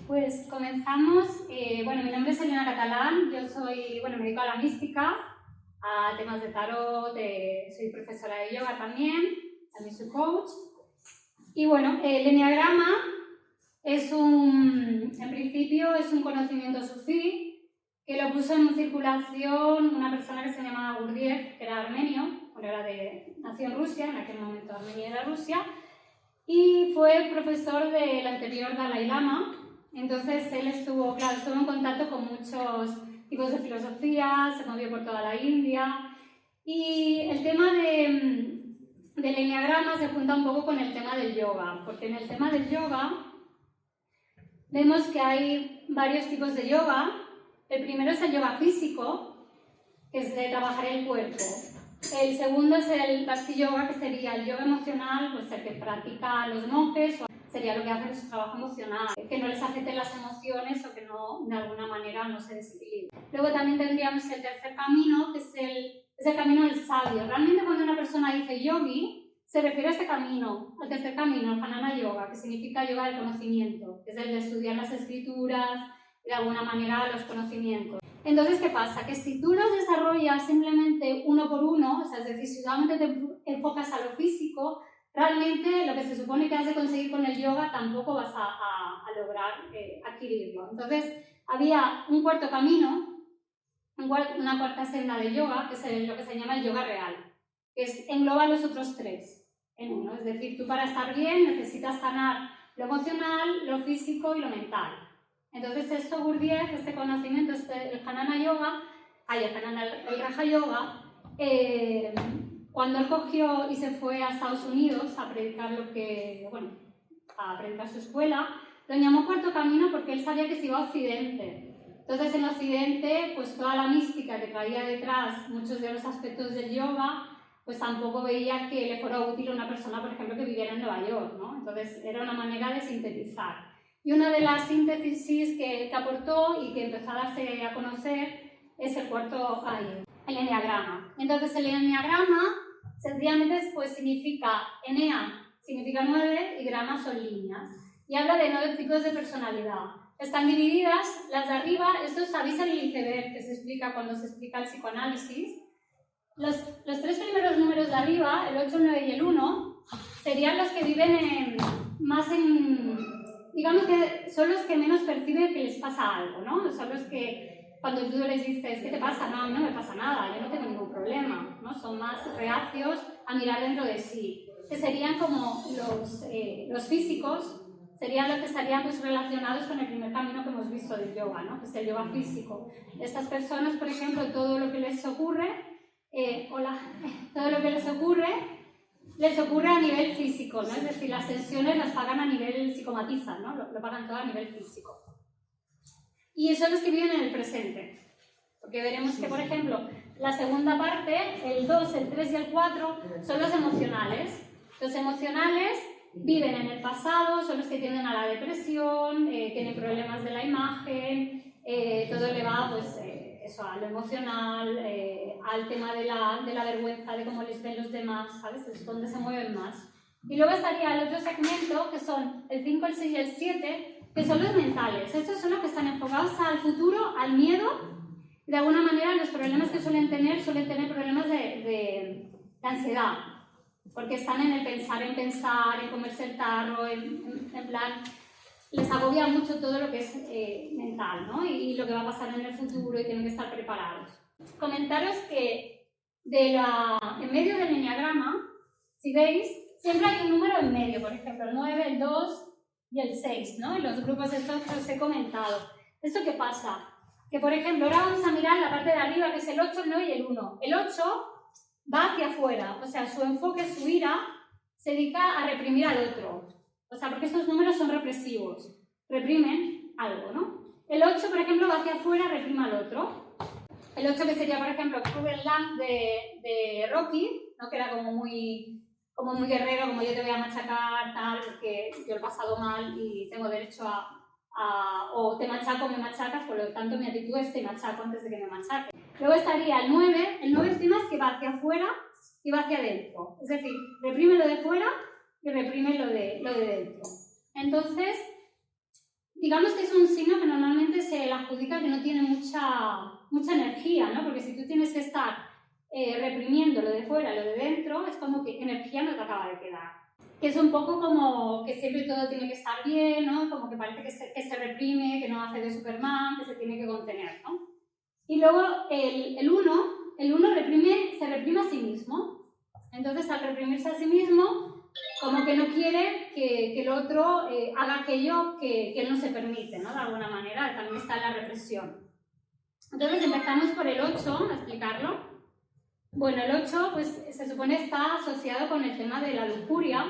Pues comenzamos. Bueno, mi nombre es Elena Catalán, yo soy, me dedico a la mística, a temas de tarot, soy profesora de yoga también soy coach. Y bueno, el enneagrama es en principio es un conocimiento sufí que lo puso en circulación una persona que se llamaba Gurdjieff, que era armenio, nació en Rusia, en aquel momento Armenia era Rusia, y fue profesor del anterior Dalai Lama. Entonces él estuvo en contacto con muchos tipos de filosofía, se movió por toda la India, y el tema del enneagrama se junta un poco con el tema del yoga, porque en el tema del yoga vemos que hay varios tipos de yoga. El primero es el yoga físico, que es de trabajar el cuerpo. El segundo es el Bhakti Yoga, que sería el yoga emocional, pues el que practican los monjes, o sería lo que hacen su trabajo emocional, que no les afecten las emociones o que no, de alguna manera no se desequilibren. Luego también tendríamos el tercer camino, que es el camino del sabio. Realmente cuando una persona dice yogi, se refiere a este camino, al tercer camino, el Jnana Yoga, que significa yoga del conocimiento, que es el de estudiar las escrituras y de alguna manera los conocimientos. Entonces, ¿qué pasa? Que si tú los desarrollas simplemente uno por uno, o sea, es decir, si solamente te enfocas a lo físico, realmente lo que se supone que has de conseguir con el yoga tampoco vas a lograr adquirirlo. Entonces, había un cuarto camino, una cuarta senda de yoga, que es lo que se llama el yoga real, que engloba los otros tres en uno. Es decir, tú para estar bien necesitas sanar lo emocional, lo físico y lo mental. Entonces, esto Gurdjieff, este conocimiento, el Jnana Yoga, el Raja Yoga, cuando él cogió y se fue a Estados Unidos a predicar a predicar su escuela, lo llamó cuarto camino porque él sabía que se iba a Occidente. Entonces, en Occidente, pues toda la mística que traía detrás muchos de los aspectos del yoga, pues tampoco veía que le fuera útil a una persona, por ejemplo, que viviera en Nueva York, ¿no? Entonces, era una manera de sintetizar. Y una de las síntesis que aportó y que empezó a darse a conocer es el enneagrama. Entonces, el enneagrama sencillamente pues, significa, ennea significa 9 y grama son líneas. Y habla de 9 tipos de personalidad. Están divididas, las de arriba, esto es avisa el iceberg, que se explica cuando se explica el psicoanálisis. Los 3 primeros números de arriba, el 8, el 9 y el 1, serían los que viven digamos que son los que menos perciben que les pasa algo, ¿no? Son los que cuando tú les dices, ¿qué te pasa? No, a mí no me pasa nada, yo no tengo ningún problema, ¿no? Son más reacios a mirar dentro de sí, que serían como los físicos, serían los que estarían pues, relacionados con el primer camino que hemos visto del yoga, ¿no? Que es el yoga físico. Estas personas, por ejemplo, todo lo que les ocurre, les ocurre a nivel físico, ¿no? Es decir, las tensiones las pagan a nivel psicomatizan, ¿no? Lo pagan todo a nivel físico. Y son los que viven en el presente. Porque veremos que, por ejemplo, la segunda parte, el 2, el 3 y el 4, son los emocionales. Los emocionales viven en el pasado, son los que tienden a la depresión, tienen problemas de la imagen, todo le va, pues, a lo emocional, al tema de la vergüenza, de cómo les ven los demás, ¿sabes? Es donde se mueven más. Y luego estaría el otro segmento, que son el 5, el 6 y el 7, que son los mentales. Estos son los que están enfocados al futuro, al miedo. De alguna manera, los problemas que suelen tener problemas de ansiedad, porque están en el pensar, en comerse el tarro, en plan... Les agobia mucho todo lo que es mental, ¿no? Y lo que va a pasar en el futuro y tienen que estar preparados. Comentaros que en medio del enneagrama, si veis, siempre hay un número en medio, por ejemplo, el 9, el 2 y el 6, ¿no? En los grupos estos que os he comentado. ¿Esto qué pasa? Que, por ejemplo, ahora vamos a mirar la parte de arriba, que es el 8, el 9 y el 1. El 8 va hacia afuera, o sea, su enfoque, su ira, se dedica a reprimir al otro. O sea, porque estos números son represivos, reprimen algo, ¿no? El 8, por ejemplo, va hacia afuera, reprime al otro. El 8 que sería, por ejemplo, Ruben Lang de Rocky, ¿no? Que era como muy guerrero, como yo te voy a machacar, tal, porque yo he pasado mal y tengo derecho o te machaco, me machacas, por lo tanto mi actitud es te machaco antes de que me machaque. Luego estaría el 9 encima es que va hacia afuera y va hacia adentro. Es decir, reprime lo de fuera y reprime lo de dentro. Entonces, digamos que es un signo que normalmente se le adjudica que no tiene mucha energía, ¿no? Porque si tú tienes que estar reprimiendo lo de fuera, lo de dentro, es como que energía no te acaba de quedar. Que es un poco como que siempre todo tiene que estar bien, ¿no? Como que parece que se reprime, que no hace de Superman, que se tiene que contener, ¿no? Y luego el uno se reprime a sí mismo. Entonces, al reprimirse a sí mismo, como que no quiere que el otro haga aquello que él no se permite, ¿no? De alguna manera, también está la represión. Entonces, empezamos por el 8, a explicarlo. Bueno, el 8, pues, se supone está asociado con el tema de la lujuria.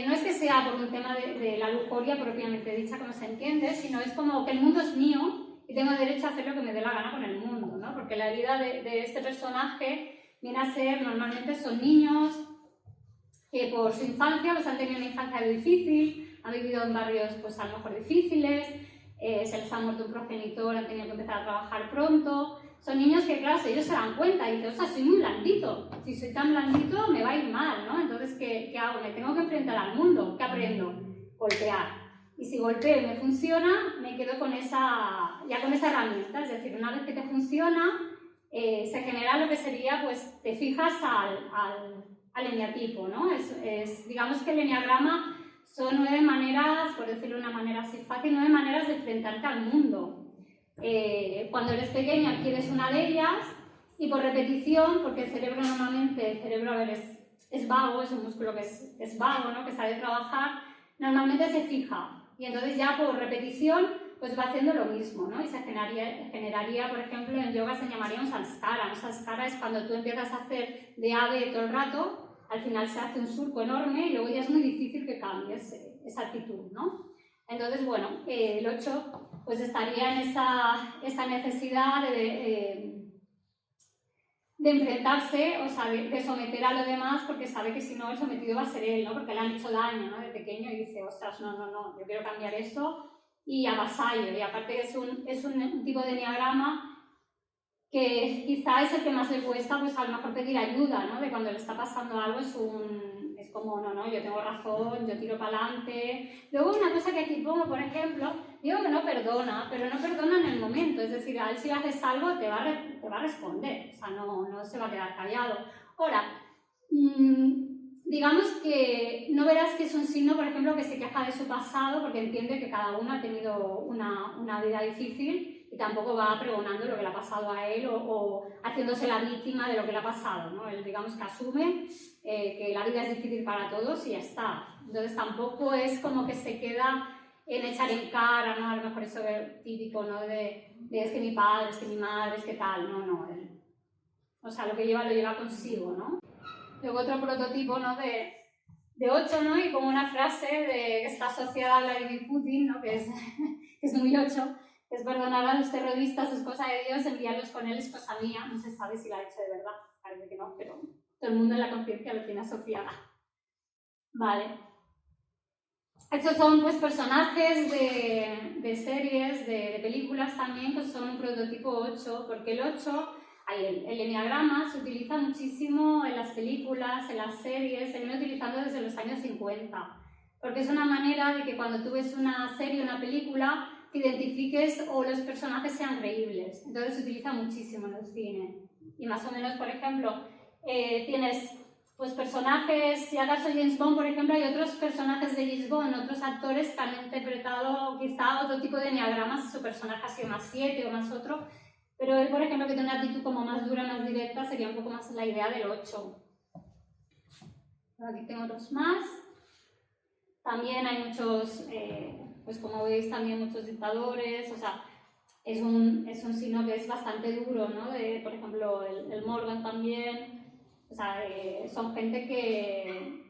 No es que sea por un tema de la lujuria propiamente dicha, como se entiende, sino es como que el mundo es mío y tengo derecho a hacer lo que me dé la gana con el mundo, ¿no? Porque la vida de este personaje viene a ser, normalmente son niños que por su infancia pues han tenido una infancia difícil, han vivido en barrios pues a lo mejor difíciles, se les ha muerto un progenitor, han tenido que empezar a trabajar pronto. Son niños que, claro, si ellos se dan cuenta y dicen, o sea, soy muy blandito, si soy tan blandito me va a ir mal, ¿no? Entonces, ¿qué hago? Me tengo que enfrentar al mundo, ¿qué aprendo? Golpear. Y si golpeo y me funciona, me quedo con esa herramienta, es decir, una vez que te funciona, se genera lo que sería, pues, te fijas al eneatipo, ¿no? Digamos que el eneagrama son 9 maneras, por decirlo de una manera así fácil, 9 maneras de enfrentarte al mundo. Cuando eres pequeña adquieres una de ellas y por repetición, porque el cerebro normalmente, es vago, es un músculo que es vago, ¿no? Que sabe trabajar, normalmente se fija y entonces ya por repetición pues va haciendo lo mismo, ¿no? Y se generaría, por ejemplo, en yoga se llamaría un samskara. Un samskara es cuando tú empiezas a hacer de ave todo el rato, al final se hace un surco enorme y luego ya es muy difícil que cambies esa actitud, ¿no? Entonces, bueno, el 8 pues estaría en esa necesidad de enfrentarse, o sea, de someter a lo demás, porque sabe que si no el sometido va a ser él, ¿no? Porque le han hecho daño, ¿no? De pequeño y dice, ostras, no, yo quiero cambiar esto y avasallo. Y aparte es un tipo de enneagrama que quizá es el que más le cuesta, pues a lo mejor pedir ayuda, ¿no? De cuando le está pasando algo es como, no, yo tengo razón, yo tiro para adelante. Luego una cosa que aquí pongo, por ejemplo, digo que no perdona, pero no perdona en el momento, es decir, a él si le haces algo te va a responder, o sea, no se va a quedar callado. Ahora, digamos que no verás que es un signo, por ejemplo, que se queja de su pasado porque entiende que cada uno ha tenido una vida difícil y tampoco va pregonando lo que le ha pasado a él o haciéndose la víctima de lo que le ha pasado, ¿no? Él, digamos que asume que la vida es difícil para todos y ya está. Entonces tampoco es como que se queda en echar en cara, ¿no? A lo mejor eso es típico, ¿no? De es que mi padre, es que mi madre, es que tal, no. O sea, lo que lleva lo lleva consigo, ¿no? Luego otro prototipo, ¿no? De 8, ¿no? Y como una frase que está asociada a Vladimir Putin, ¿no? Que es muy 8, que es perdonar a los terroristas, es cosa de Dios, enviarlos con él es cosa mía. No se sabe si la ha hecho de verdad, parece que no, pero todo el mundo en la conciencia lo tiene asociada. Vale. Estos son pues personajes de series, de películas también, que son un prototipo 8, porque el 8, el enneagrama se utiliza muchísimo en las películas, en las series, se viene utilizando desde los años 50, porque es una manera de que cuando tú ves una serie o una película, te identifiques o los personajes sean creíbles. Entonces se utiliza muchísimo en el cine. Y más o menos, por ejemplo, tienes pues personajes, si acaso James Bond, por ejemplo, hay otros personajes de James Bond, otros actores que han interpretado quizá otro tipo de enneagramas, su personaje ha sido más 7 o más otro, pero él, por ejemplo, que tiene una actitud como más dura, más directa, sería un poco más la idea del 8. Aquí tengo otros más. También hay muchos, pues como veis, también muchos dictadores, o sea, es un signo que es bastante duro, ¿no? Por ejemplo, el Morgan también. O sea, son gente que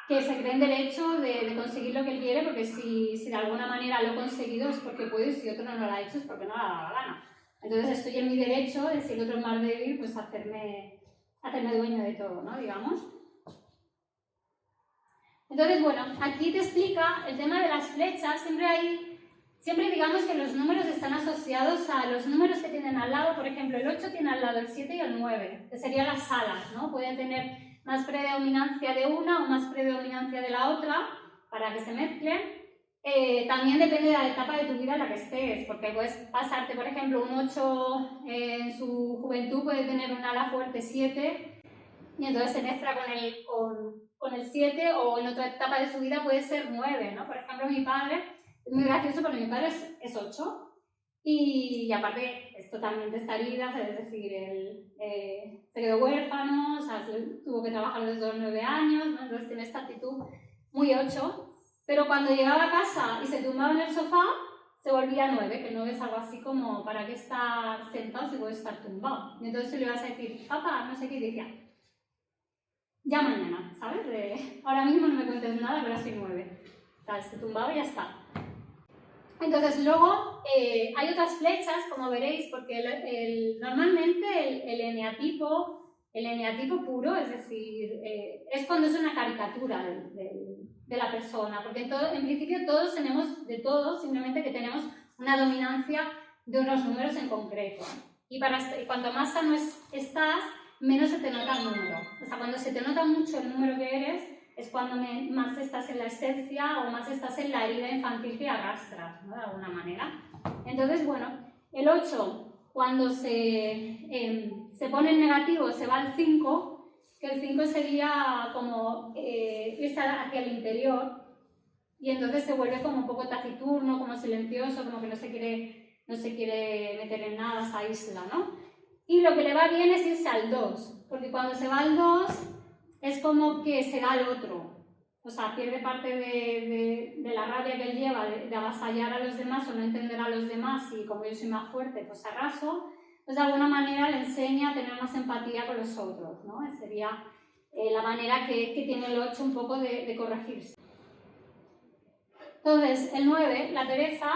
se creen derecho de conseguir lo que él quiere, porque si de alguna manera lo he conseguido es porque puedo, y si otro no lo ha hecho es porque no le ha dado la gana. Entonces estoy en mi derecho de, si el otro es más débil, pues hacerme dueño de todo, ¿no? Digamos. Entonces, bueno, aquí te explica el tema de las flechas. Siempre digamos que los números están asociados a los números que tienen al lado. Por ejemplo, el 8 tiene al lado el 7 y el 9, que serían las alas, ¿no? Pueden tener más predominancia de una o más predominancia de la otra para que se mezclen. También depende de la etapa de tu vida en la que estés, porque puedes pasarte, por ejemplo, un 8 en su juventud puede tener un ala fuerte 7 y entonces se mezcla con el 7, o en otra etapa de su vida puede ser 9, ¿no? Por ejemplo, mi padre, es muy gracioso porque mi padre es 8 y aparte es totalmente esta herida, es decir, él se quedó huérfano, o sea, tuvo que trabajar desde los 9 años, ¿no? Entonces tiene esta actitud muy 8. Pero cuando llegaba a casa y se tumbaba en el sofá, se volvía 9, que el 9 es algo así como, ¿para qué estar sentado si puedes estar tumbado? Y entonces tú le ibas a decir, papá, no sé qué, y decía, ya mañana, ¿sabes? Ahora mismo no me cuentes nada, pero soy 9. O sea, se tumbaba y ya está. Entonces luego hay otras flechas, como veréis, porque normalmente el eneatipo puro, es decir, es cuando es una caricatura de la persona, porque en principio todos tenemos de todo, simplemente que tenemos una dominancia de unos números en concreto. Y cuanto más sano estás, menos se te nota el número. O sea, cuando se te nota mucho el número que eres, es cuando más estás en la esencia o más estás en la herida infantil que arrastras, ¿no? De alguna manera. Entonces, bueno, el 8, cuando se pone en negativo, se va al 5, que el 5 sería como irse hacia el interior, y entonces se vuelve como un poco taciturno, como silencioso, como que no se quiere meter en nada, esa isla, ¿no? Y lo que le va bien es irse al 2, porque cuando se va al 2 es como que se da al otro. O sea, pierde parte de la rabia que él lleva de avasallar a los demás o no entender a los demás, y como yo soy más fuerte, pues arraso. Pues de alguna manera le enseña a tener más empatía con los otros, ¿no? Sería la manera que tiene el 8 un poco de corregirse. Entonces, el 9, la pereza,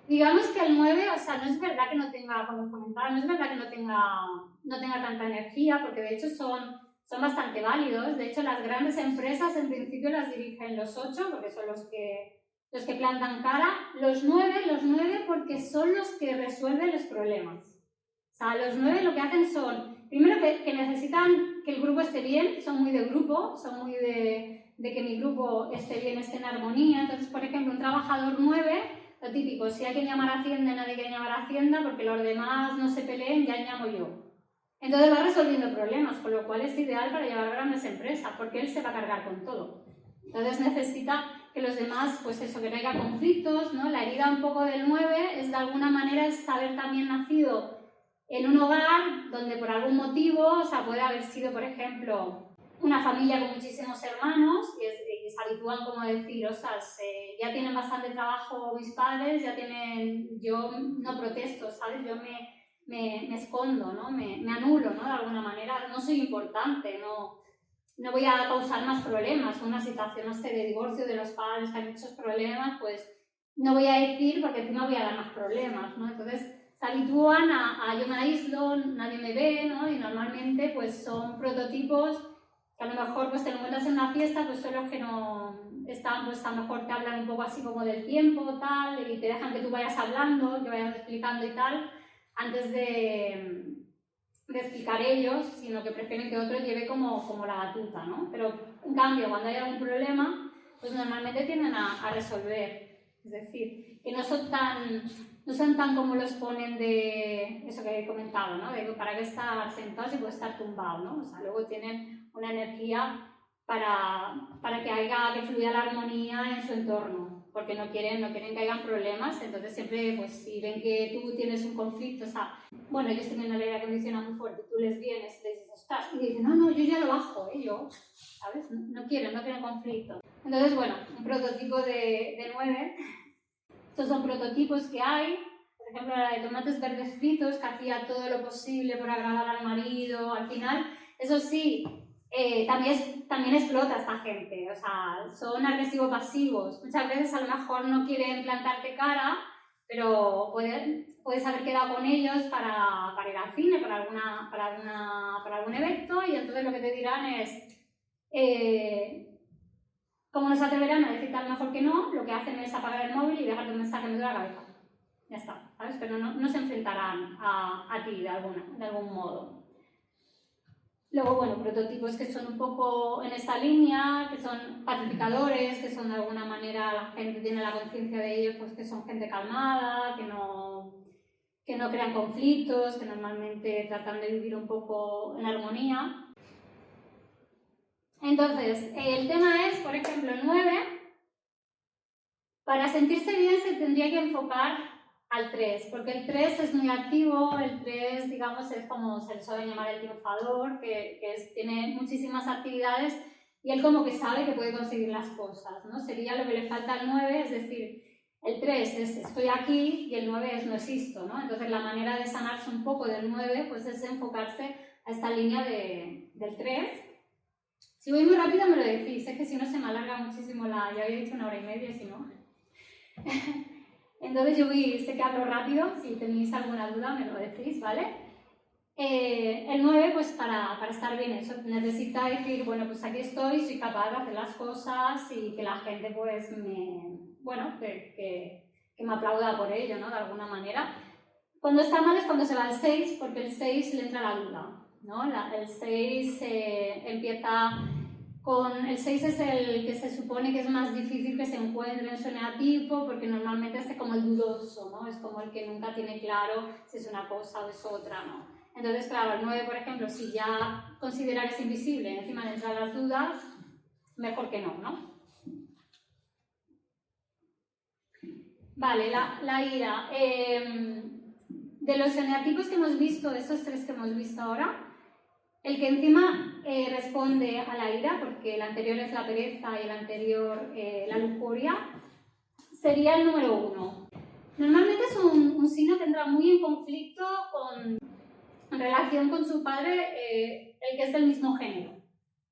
digamos que el 9, o sea, no es verdad que no tenga, como comentaba, no es verdad que no tenga tanta energía, porque de hecho son bastante válidos. De hecho, las grandes empresas en principio las dirigen los 8, porque son los que plantan cara. Los 9 porque son los que resuelven los problemas. O sea, los 9 lo que hacen son, primero que necesitan que el grupo esté bien, son muy de grupo, son muy de que mi grupo esté bien, esté en armonía. Entonces, por ejemplo, un trabajador 9, lo típico, si hay que llamar a Hacienda, nadie quiere llamar a Hacienda porque los demás no se peleen, ya llamo yo. Entonces va resolviendo problemas, con lo cual es ideal para llevar grandes empresas, porque él se va a cargar con todo. Entonces necesita que los demás, pues eso, que no haya conflictos, ¿no? La herida un poco del 9 es de alguna manera es haber también nacido en un hogar donde por algún motivo, o sea, puede haber sido, por ejemplo, una familia con muchísimos hermanos y se habitúan como a decir, o sea, ya tienen bastante trabajo mis padres, yo no protesto, ¿sabes? Yo me escondo, ¿no? Me anulo, ¿no? De alguna manera, no soy importante, no voy a causar más problemas. Una situación, no sé, de divorcio de los padres que hay muchos problemas, pues no voy a decir porque encima voy a dar más problemas, ¿no? Entonces se habitúan a yo me aíslo, nadie me ve, ¿no? Y normalmente pues son prototipos que a lo mejor pues te lo encuentras en una fiesta, pues son los que no están, pues a lo mejor te hablan un poco así como del tiempo, tal, y te dejan que tú vayas hablando, que vayas explicando y tal, antes de explicar ellos, sino que prefieren que otro lleve como la batuta, ¿no? Pero en cambio, cuando hay algún problema, pues normalmente tienden a resolver. Es decir, que no son tan como los ponen de eso que he comentado, ¿no? De para qué estar sentado si puede estar tumbado, ¿no? O sea, luego tienen una energía para que fluya la armonía en su entorno, porque no quieren que hayan problemas. Entonces siempre, pues si ven que tú tienes un conflicto, o sea, bueno, ellos tienen el aire acondicionado muy fuerte, tú les vienes y les dices, ostras, y dicen, no, yo ya lo bajo, yo, ¿sabes? No quieren conflicto. Entonces, bueno, un prototipo de 9. Estos son prototipos que hay. Por ejemplo, la de tomates verdes fritos, que hacía todo lo posible por agradar al marido. Al final, eso sí, también explota a esta gente. O sea, son agresivos-pasivos. Muchas veces a lo mejor no quieren plantarte cara, pero puedes haber quedado con ellos para ir al cine, para algún evento, y entonces lo que te dirán es como no se atreverán a decirte a lo mejor que no, lo que hacen es apagar el móvil y dejarte un mensaje en la cabeza. Ya está, ¿sabes? Pero no se enfrentarán a ti de algún modo. Luego, bueno, prototipos que son un poco en esta línea, que son pacificadores, que son de alguna manera la gente tiene la conciencia de ellos, pues que son gente calmada, que no crean conflictos, que normalmente tratan de vivir un poco en armonía. Entonces, el tema es, por ejemplo, el 9, para sentirse bien se tendría que enfocar al 3, porque el 3 es muy activo, el 3, digamos, es como se le suele llamar el triunfador, tiene muchísimas actividades y él como que sabe que puede conseguir las cosas, ¿no? Sería lo que le falta al 9, es decir, el 3 es estoy aquí y el 9 es no existo, ¿no? Entonces la manera de sanarse un poco del 9 pues es enfocarse a esta línea del 3. Si voy muy rápido me lo decís, es que si no se me alarga muchísimo ya había dicho 1 hora y media, si no. Entonces yo sé que hablo rápido, si tenéis alguna duda me lo decís, ¿vale? El 9, pues para estar bien eso, necesita decir, bueno, pues aquí estoy, soy capaz de hacer las cosas y que la gente pues que me aplauda por ello, ¿no? De alguna manera. Cuando está mal es cuando se va al 6, porque el 6 le entra la duda, ¿no? El 6 empieza con... El 6 es el que se supone que es más difícil que se encuentre en su eneatipo, porque normalmente es como el dudoso, ¿no? Es como el que nunca tiene claro si es una cosa o es otra, ¿no? Entonces, claro, el 9, por ejemplo, si ya considerar es invisible y encima le entran las dudas, mejor que no, ¿no? Vale, la ira. De los eneatipos que hemos visto, estos 3 que hemos visto ahora, el que encima responde a la ira, porque el anterior es la pereza y el anterior la lujuria, sería el número 1. Normalmente es un signo que entra muy en conflicto en relación con su padre, el que es del mismo género.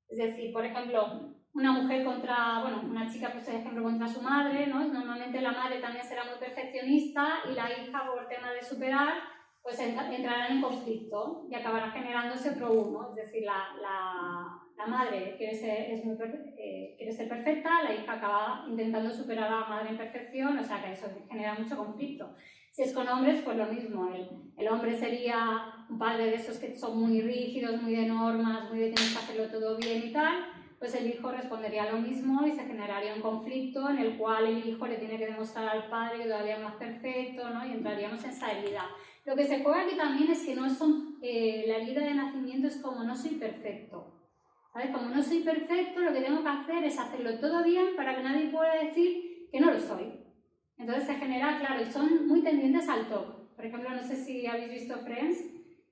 Es decir, por ejemplo, una mujer una chica, por ejemplo, contra su madre, ¿no? Normalmente la madre también será muy perfeccionista y la hija, por tema de superar, pues entrarán en conflicto y acabará generándose otro uno. Es decir, la madre quiere ser perfecta, la hija acaba intentando superar a la madre en perfección, o sea que eso genera mucho conflicto. Si es con hombres, pues lo mismo. El hombre sería un padre de esos que son muy rígidos, muy de normas, muy de tienes que hacerlo todo bien y tal, pues el hijo respondería lo mismo y se generaría un conflicto en el cual el hijo le tiene que demostrar al padre que todavía es más perfecto, ¿no? Y entraríamos en esa herida. Lo que se juega aquí también es que no son, la herida de nacimiento es como no soy perfecto. ¿Sabes? Como no soy perfecto, lo que tengo que hacer es hacerlo todo bien para que nadie pueda decir que no lo soy. Entonces se genera, claro, y son muy tendientes al TOC. Por ejemplo, no sé si habéis visto Friends,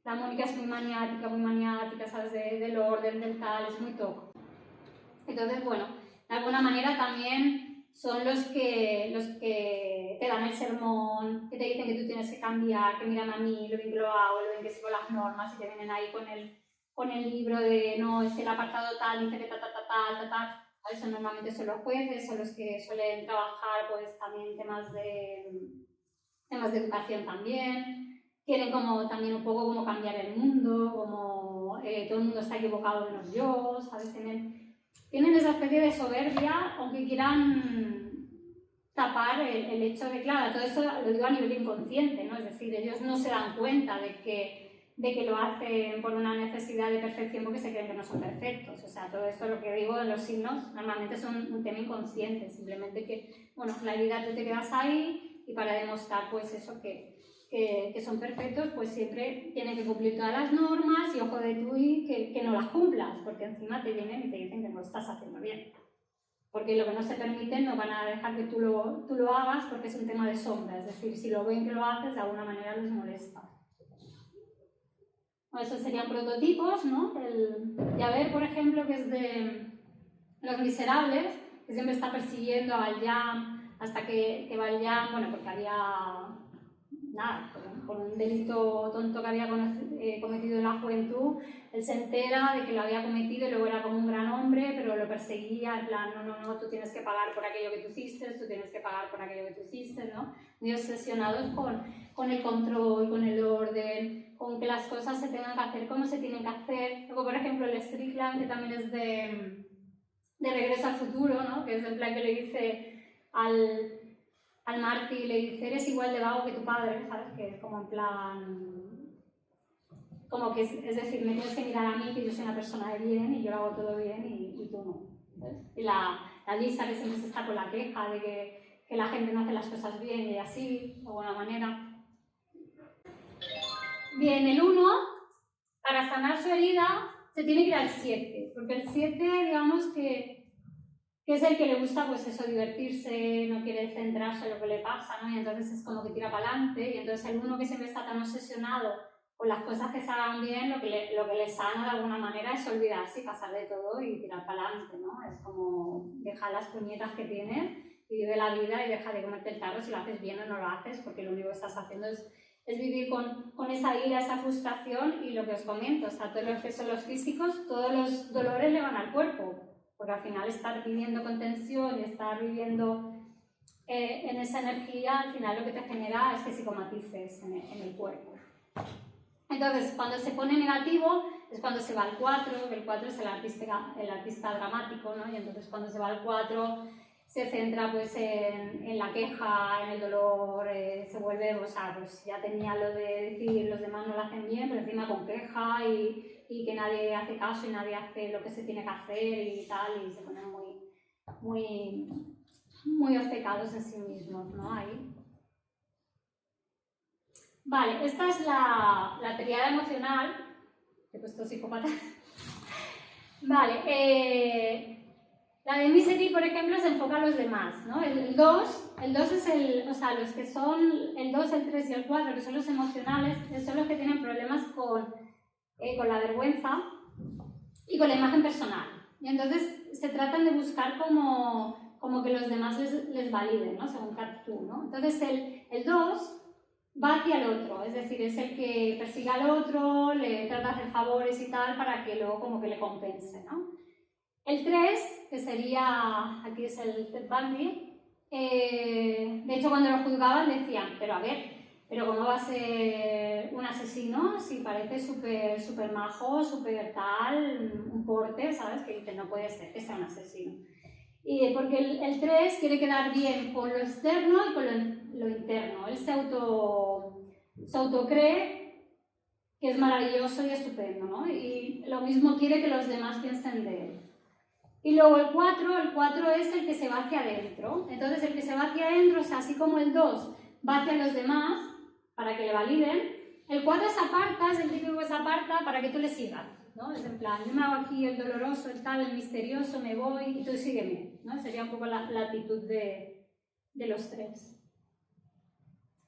la Mónica es muy maniática, ¿sabes? Del orden, del tal, es muy TOC. Entonces, bueno, de alguna manera también son los que te dan el sermón, que te dicen que tú tienes que cambiar, que miran a mí, lo bien que lo hago, lo bien que sigo las normas y te vienen ahí con el libro de no, es que el apartado tal dice que tal. Eso normalmente son los jueces, son los que suelen trabajar pues también temas de educación también. Quieren como también un poco como cambiar el mundo, como todo el mundo está equivocado menos yo, ¿sabes? Tienen esa especie de soberbia, aunque quieran tapar el hecho de, claro, todo eso lo digo a nivel inconsciente, ¿no? Es decir, ellos no se dan cuenta de que lo hacen por una necesidad de perfección porque se creen que no son perfectos. O sea, todo esto, lo que digo de los signos, normalmente son un tema inconsciente, simplemente que, bueno, la vida tú te quedas ahí y para demostrar, pues eso, que son perfectos, pues siempre tienen que cumplir todas las normas y ojo de tú y que no las cumplas, porque encima te vienen y te dicen que no lo estás haciendo bien. Porque lo que no se permite no van a dejar que tú lo hagas porque es un tema de sombra, es decir, si lo ven que lo haces, de alguna manera les molesta. Bueno, esos serían prototipos, ¿no? El Javert, por ejemplo, que es de Los Miserables, que siempre está persiguiendo a Valjean hasta que Valjean, bueno, porque había nada, por un delito tonto que había cometido en la juventud, él se entera de que lo había cometido y luego era como un gran hombre, pero lo perseguía, en plan, no, tú tienes que pagar por aquello que tú hiciste, tú tienes que pagar por aquello que tú hiciste, ¿no? Muy obsesionados con el control, con el orden, con que las cosas se tengan que hacer como se tienen que hacer. Luego, por ejemplo, el Strickland, que también es de Regreso al Futuro, ¿no? Que es el plan que le dice al Marty, le dice, eres igual de vago que tu padre, ¿sabes? Que es como en plan... como que, es decir, me tienes que mirar a mí, que yo soy una persona de bien y yo lo hago todo bien y tú no. ¿Ves? Y la Lisa, que siempre se está con la queja de que la gente no hace las cosas bien y así, de alguna manera. Bien, el 1, para sanar su herida, se tiene que ir al 7, porque el 7, digamos que es el que le gusta, pues eso, divertirse, no quiere centrarse en lo que le pasa, ¿no? Y entonces es como que tira para adelante, y entonces el 1 que siempre está tan obsesionado con las cosas que se hagan bien, lo que le sana de alguna manera es olvidarse y pasar de todo y tirar para adelante, ¿no? Es como dejar las puñetas que tienes y vive la vida y deja de comerte el tarro si lo haces bien o no lo haces, porque lo único que estás haciendo es vivir con esa ira, esa frustración y lo que os comento, o sea, todo lo que son los físicos, todos los dolores le van al cuerpo, porque al final estar viviendo con tensión y estar viviendo en esa energía, al final lo que te genera es que psicomatices en el cuerpo. Entonces, cuando se pone negativo es cuando se va al 4, que el 4 es el artista dramático, ¿no? Y entonces cuando se va al 4 se centra pues en la queja, en el dolor, se vuelve, o sea, pues ya tenía lo de decir los demás no lo hacen bien, pero encima con queja y que nadie hace caso y nadie hace lo que se tiene que hacer y tal, y se ponen muy obcecados en sí mismos, ¿no? Ahí. Vale, esta es la triada emocional. He puesto psicópata. Vale, la de Misery, por ejemplo, se enfoca a los demás, ¿no? El 2 es o sea, los que son el 2, el 3 y el 4, que son los emocionales, son los que tienen problemas con la vergüenza y con la imagen personal. Y entonces se tratan de buscar como que los demás les validen, ¿no? Según cada tú, ¿no? Entonces el 2 va hacia el otro, es decir, es el que persigue al otro, le trata de hacer favores y tal para que luego como que le compense, ¿no? El 3, que sería, aquí es el Ted Bundy, de hecho cuando lo juzgaban decían, pero a ver, pero ¿cómo va a ser un asesino si parece súper majo, súper tal, un porte, ¿sabes? Que dice, no puede ser que sea un asesino. Y porque el 3 quiere quedar bien con lo externo y con lo interno. Él se autocree que es maravilloso y estupendo, ¿no? Y lo mismo quiere que los demás piensen de él. Y luego el 4 es el que se va hacia adentro. Entonces el que se va hacia adentro, o sea, así como el 2 va hacia los demás para que le validen, el 4 se aparta, es el típico que se aparta para que tú le sigas, ¿no? Es en plan, yo me hago aquí el doloroso, el tal, el misterioso, me voy y tú sígueme, ¿no? Sería un poco la actitud de los 3.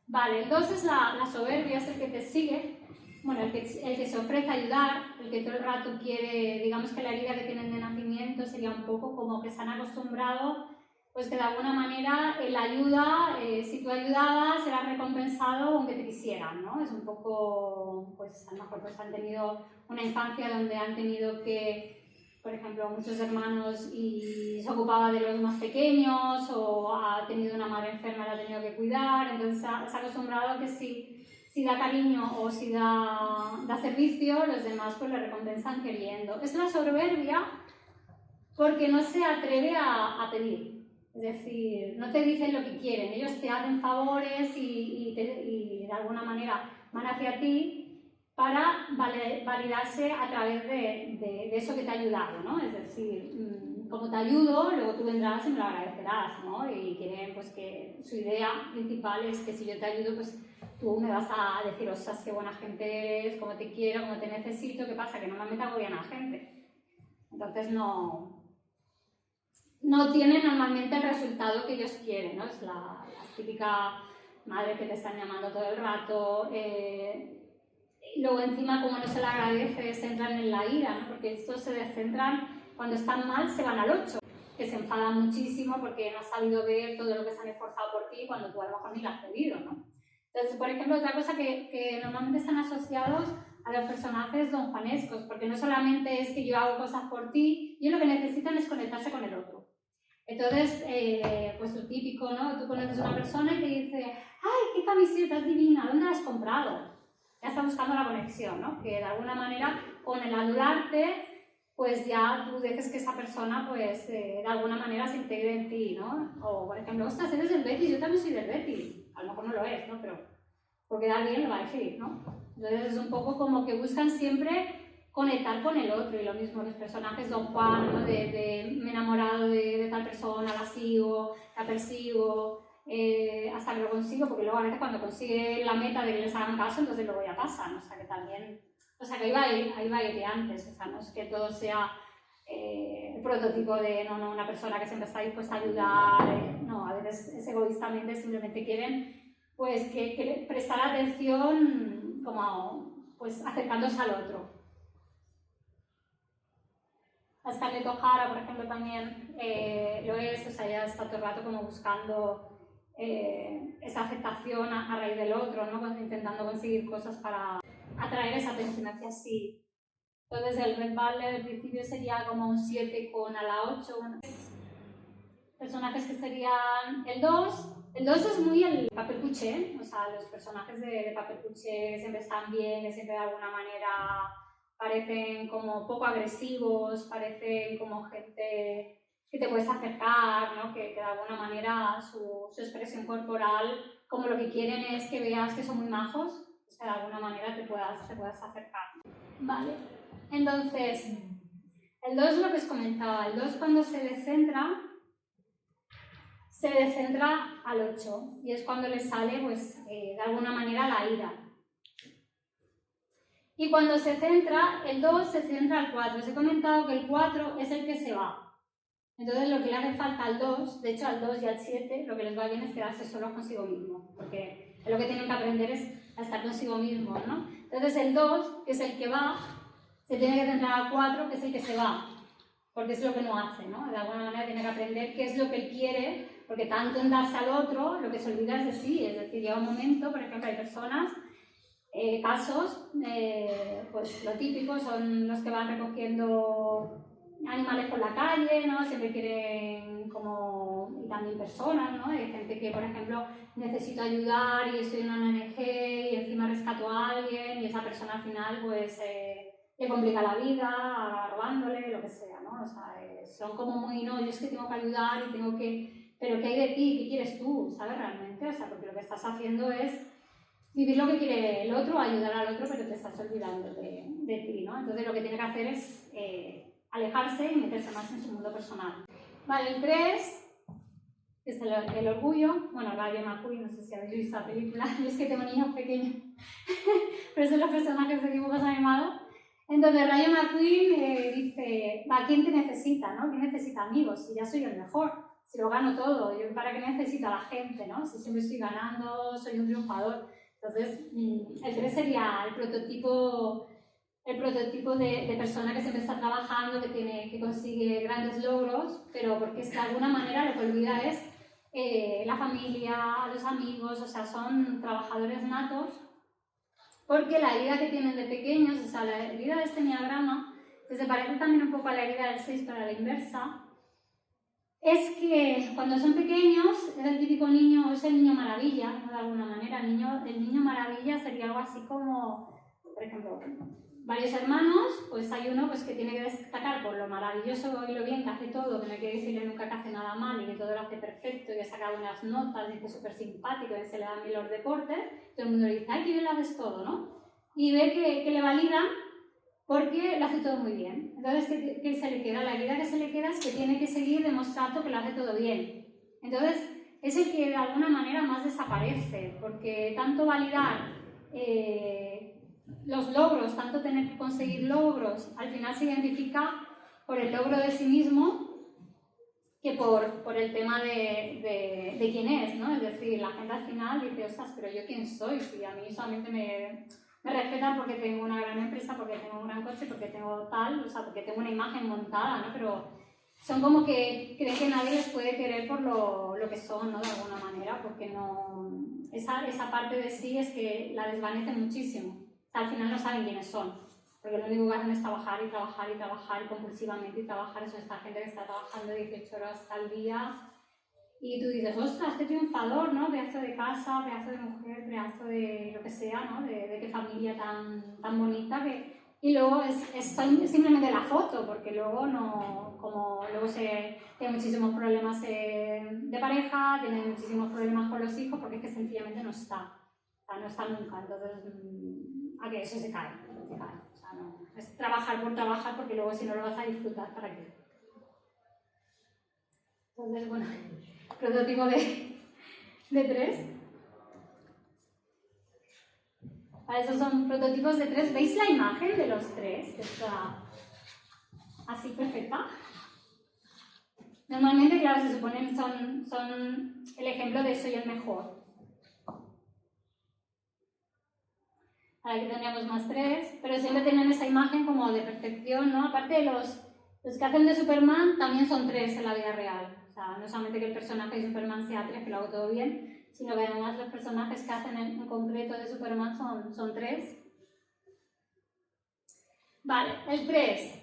Vale, el 2 es la soberbia, es el que te sigue, bueno, el que se ofrece a ayudar, el que todo el rato quiere, digamos que la herida que tienen de nacimiento sería un poco como que se han acostumbrado, pues que de alguna manera la ayuda, si tú ayudabas, eras recompensado aunque te quisieran, ¿no? Es un poco, pues a lo mejor pues han tenido una infancia donde han tenido que, por ejemplo, muchos hermanos y se ocupaba de los más pequeños o ha tenido una madre enferma y la ha tenido que cuidar, entonces se ha acostumbrado a que si da cariño o si da servicio, los demás pues le recompensan queriendo. Es la soberbia porque no se atreve a pedir. Es decir, no te dicen lo que quieren, ellos te hacen favores y de alguna manera van hacia ti para validarse a través de eso que te ha ayudado, ¿no? Es decir, como te ayudo, luego tú vendrás y me lo agradecerás, ¿no? Y quieren, pues, que su idea principal es que si yo te ayudo, pues tú me vas a decir, ostras, qué buena gente eres, cómo te quiero, cómo te necesito, ¿qué pasa? Que normalmente agobian a la gente. Entonces no tienen normalmente el resultado que ellos quieren, ¿no? Es la típica madre que te están llamando todo el rato, luego encima como no se le agradece se entran en la ira, ¿no? Porque estos se descentran, cuando están mal se van al 8, que se enfadan muchísimo porque no has sabido ver todo lo que se han esforzado por ti cuando tú a lo mejor ni lo has pedido, ¿no? Entonces, por ejemplo, otra cosa que normalmente están asociados a los personajes donjuanescos, porque no solamente es que yo hago cosas por ti, ellos lo que necesitan es conectarse con el otro. Entonces, pues lo típico, ¿no? Tú conoces a una persona y te dice, ¡ay, qué camiseta es divina! ¿Dónde la has comprado? Ya está buscando la conexión, ¿no? Que de alguna manera, con el adularte, pues ya tú dejes que esa persona, pues, de alguna manera se integre en ti, ¿no? O, por ejemplo, ostras, eres del Betis, yo también soy del Betis. A lo mejor no lo es, ¿no? Pero por quedar bien lo va a decir, ¿no? Entonces es un poco como que buscan siempre conectar con el otro, y lo mismo los personajes Don Juan, ¿no? de me he enamorado de tal persona, la sigo, la persigo, hasta que lo consigo, porque luego a veces cuando consigue la meta de que les hagan caso, entonces luego ya pasan, o sea que también, o sea que ahí va a ir de antes, o sea, no es que todo sea el prototipo de no, una persona que siempre está dispuesta a ayudar, no, a veces es egoístamente, simplemente quieren pues que prestar atención como pues acercándose al otro. La Scarlett O'Hara, por ejemplo, también lo es, o sea, ella está todo el rato como buscando esa aceptación a raíz del otro, ¿no? Pues intentando conseguir cosas para atraer esa atención hacia sí. Entonces el Red Butler al principio sería como un 7 con a la 8. Personajes que serían el 2. El 2 es muy el papel cuché, o sea, los personajes de papel cuché que siempre están bien, que siempre de alguna manera parecen como poco agresivos, parecen como gente que te puedes acercar, ¿no? Que de alguna manera su expresión corporal, como lo que quieren es que veas que son muy majos, pues que de alguna manera te puedas acercar. Vale, entonces, el 2 es lo que os comentaba, el 2 cuando se descentra al 8 y es cuando le sale, pues, de alguna manera la ira. Y cuando se centra, el 2 se centra al 4. Os he comentado que el 4 es el que se va. Entonces lo que le hace falta al 2, de hecho al 2 y al 7, lo que les va bien es quedarse solos consigo mismo, porque lo que tienen que aprender es a estar consigo mismo, ¿no? Entonces el 2, que es el que va, se tiene que centrar al 4, que es el que se va, porque es lo que no hace, ¿no? De alguna manera tiene que aprender qué es lo que él quiere, porque tanto en darse al otro, lo que se olvida es de sí, es decir, llega un momento, por ejemplo, hay personas, casos, pues lo típico son los que van recogiendo animales por la calle, ¿no? Siempre quieren como, y también personas, ¿no? Hay gente que, por ejemplo, necesita ayudar y estoy en una ONG y encima rescato a alguien y esa persona al final, pues, le complica la vida, robándole, lo que sea, ¿no? O sea, son como muy, no, yo es que tengo que ayudar y tengo que, pero ¿qué hay de ti? ¿Qué quieres tú? ¿Sabes? Realmente, o sea, porque lo que estás haciendo es vivir lo que quiere el otro, ayudar al otro, pero te estás olvidando de ti, ¿no? Entonces lo que tiene que hacer es alejarse y meterse más en su mundo personal. Vale, el 3 es el orgullo. Bueno, Rayo McQueen, no sé si habéis visto la película, yo es que tengo niños pequeños, pero son los personajes de dibujos animados. Entonces Rayo McQueen dice, ¿a quién te necesita, no? ¿Quién necesita amigos? Si ya soy el mejor, si lo gano todo, ¿yo para qué necesito a la gente, no? Si siempre estoy ganando, soy un triunfador. Entonces, el 3 sería el prototipo de persona que siempre está trabajando, que consigue grandes logros, pero porque de alguna manera lo que olvida es la familia, los amigos, o sea, son trabajadores natos, porque la herida que tienen de pequeños, o sea, la herida de este enneagrama, que se parece también un poco a la herida del 6 pero a la inversa, es que cuando son pequeños es el típico niño, es el niño maravilla, ¿no? De alguna manera, el niño maravilla sería algo así como, por ejemplo, varios hermanos, pues hay uno pues, que tiene que destacar por lo maravilloso y lo bien que hace todo, que no hay que decirle nunca que hace nada mal y que todo lo hace perfecto y que saca buenas notas y que es súper simpático y que se le dan bien los deportes, todo el mundo le dice, ay, que bien lo haces todo, ¿no? Y ve que le validan porque lo hace todo muy bien. Entonces, ¿qué se le queda? La herida que se le queda es que tiene que seguir demostrando que lo hace todo bien. Entonces, es el que de alguna manera más desaparece, porque tanto validar los logros, tanto tener que conseguir logros, al final se identifica por el logro de sí mismo que por el tema de quién es, ¿no? Es decir, la gente al final dice, ostras, pero ¿yo quién soy? Si a mí solamente me respetan porque tengo una gran empresa, porque tengo un gran coche, porque tengo tal, o sea, porque tengo una imagen montada, ¿no? Pero son como que creen que nadie les puede querer por lo que son, ¿no? De alguna manera, porque no... Esa parte de sí es que la desvanecen muchísimo. O sea, al final no saben quiénes son, porque lo único que hacen es trabajar y trabajar y trabajar compulsivamente y trabajar. Eso es esta gente que está trabajando 18 horas al día y tú dices, ostras, qué triunfador, ¿no? Pedazo de casa, pedazo de mujer, pedazo de lo que sea, ¿no? De qué familia tan bonita que... Y luego es simplemente la foto, porque luego no, como luego tiene muchísimos problemas de pareja, tiene muchísimos problemas con los hijos, porque es que sencillamente no está. O sea, no está nunca, entonces a que eso se cae. O sea, no, es trabajar por trabajar porque luego si no lo vas a disfrutar, ¿para qué? Entonces, bueno, prototipo de 3. Para eso son prototipos de 3. ¿Veis la imagen de los 3? Que está así perfecta. Normalmente, claro, se suponen son el ejemplo de soy el mejor. Ahora aquí tendríamos más 3, pero siempre tienen esa imagen como de perfección, ¿no? Aparte de los que hacen de Superman, también son 3 en la vida real. O sea, no solamente que el personaje de Superman sea 3, que lo hago todo bien, sino que además los personajes que hacen en concreto de Superman son 3. Vale, el 3.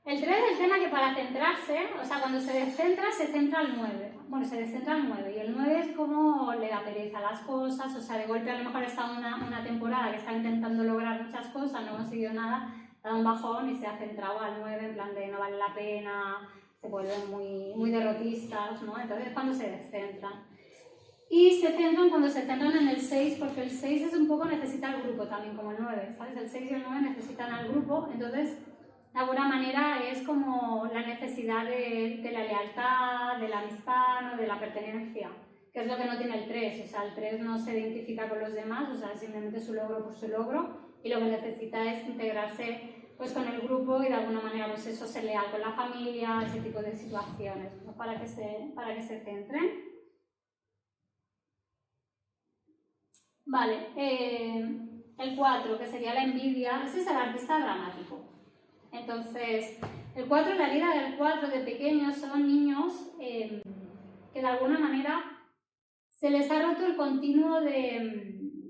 El 3 es el tema que para centrarse, o sea, cuando se descentra, se centra al 9. Bueno, se descentra al 9 y el 9 es como le da pereza a las cosas, o sea, de golpe a lo mejor está una temporada que está intentando lograr muchas cosas, no ha conseguido nada, da un bajón y se ha centrado al 9 en plan de no vale la pena, se vuelven muy derrotistas, ¿no? Entonces es cuando se descentran. Y se centran cuando se centran en el 6, porque el 6 es un poco necesita el grupo también, como el 9, ¿sabes? El 6 y el 9 necesitan al grupo, entonces de alguna manera es como la necesidad de la lealtad, de la amistad, ¿no? De la pertenencia, que es lo que no tiene el 3, o sea, el 3 no se identifica con los demás, o sea, simplemente su logro por su logro, y lo que necesita es integrarse pues con el grupo y de alguna manera pues eso, ser leal con la familia, ese tipo de situaciones, ¿no? para que se centren. Vale, el 4, que sería la envidia, ese es el artista dramático. Entonces, el 4, la vida del 4 de pequeños son niños que de alguna manera se les ha roto el continuo de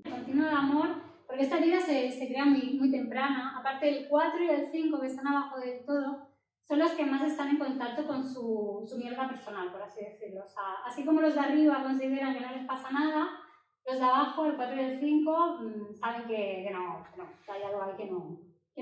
amor, porque esta herida se crea muy temprana. Aparte del 4 y el 5, que están abajo del todo, son los que más están en contacto con su mierda personal, por así decirlo. O sea, así como los de arriba consideran que no les pasa nada, los de abajo, el 4 y el 5, saben que no, que hay algo ahí que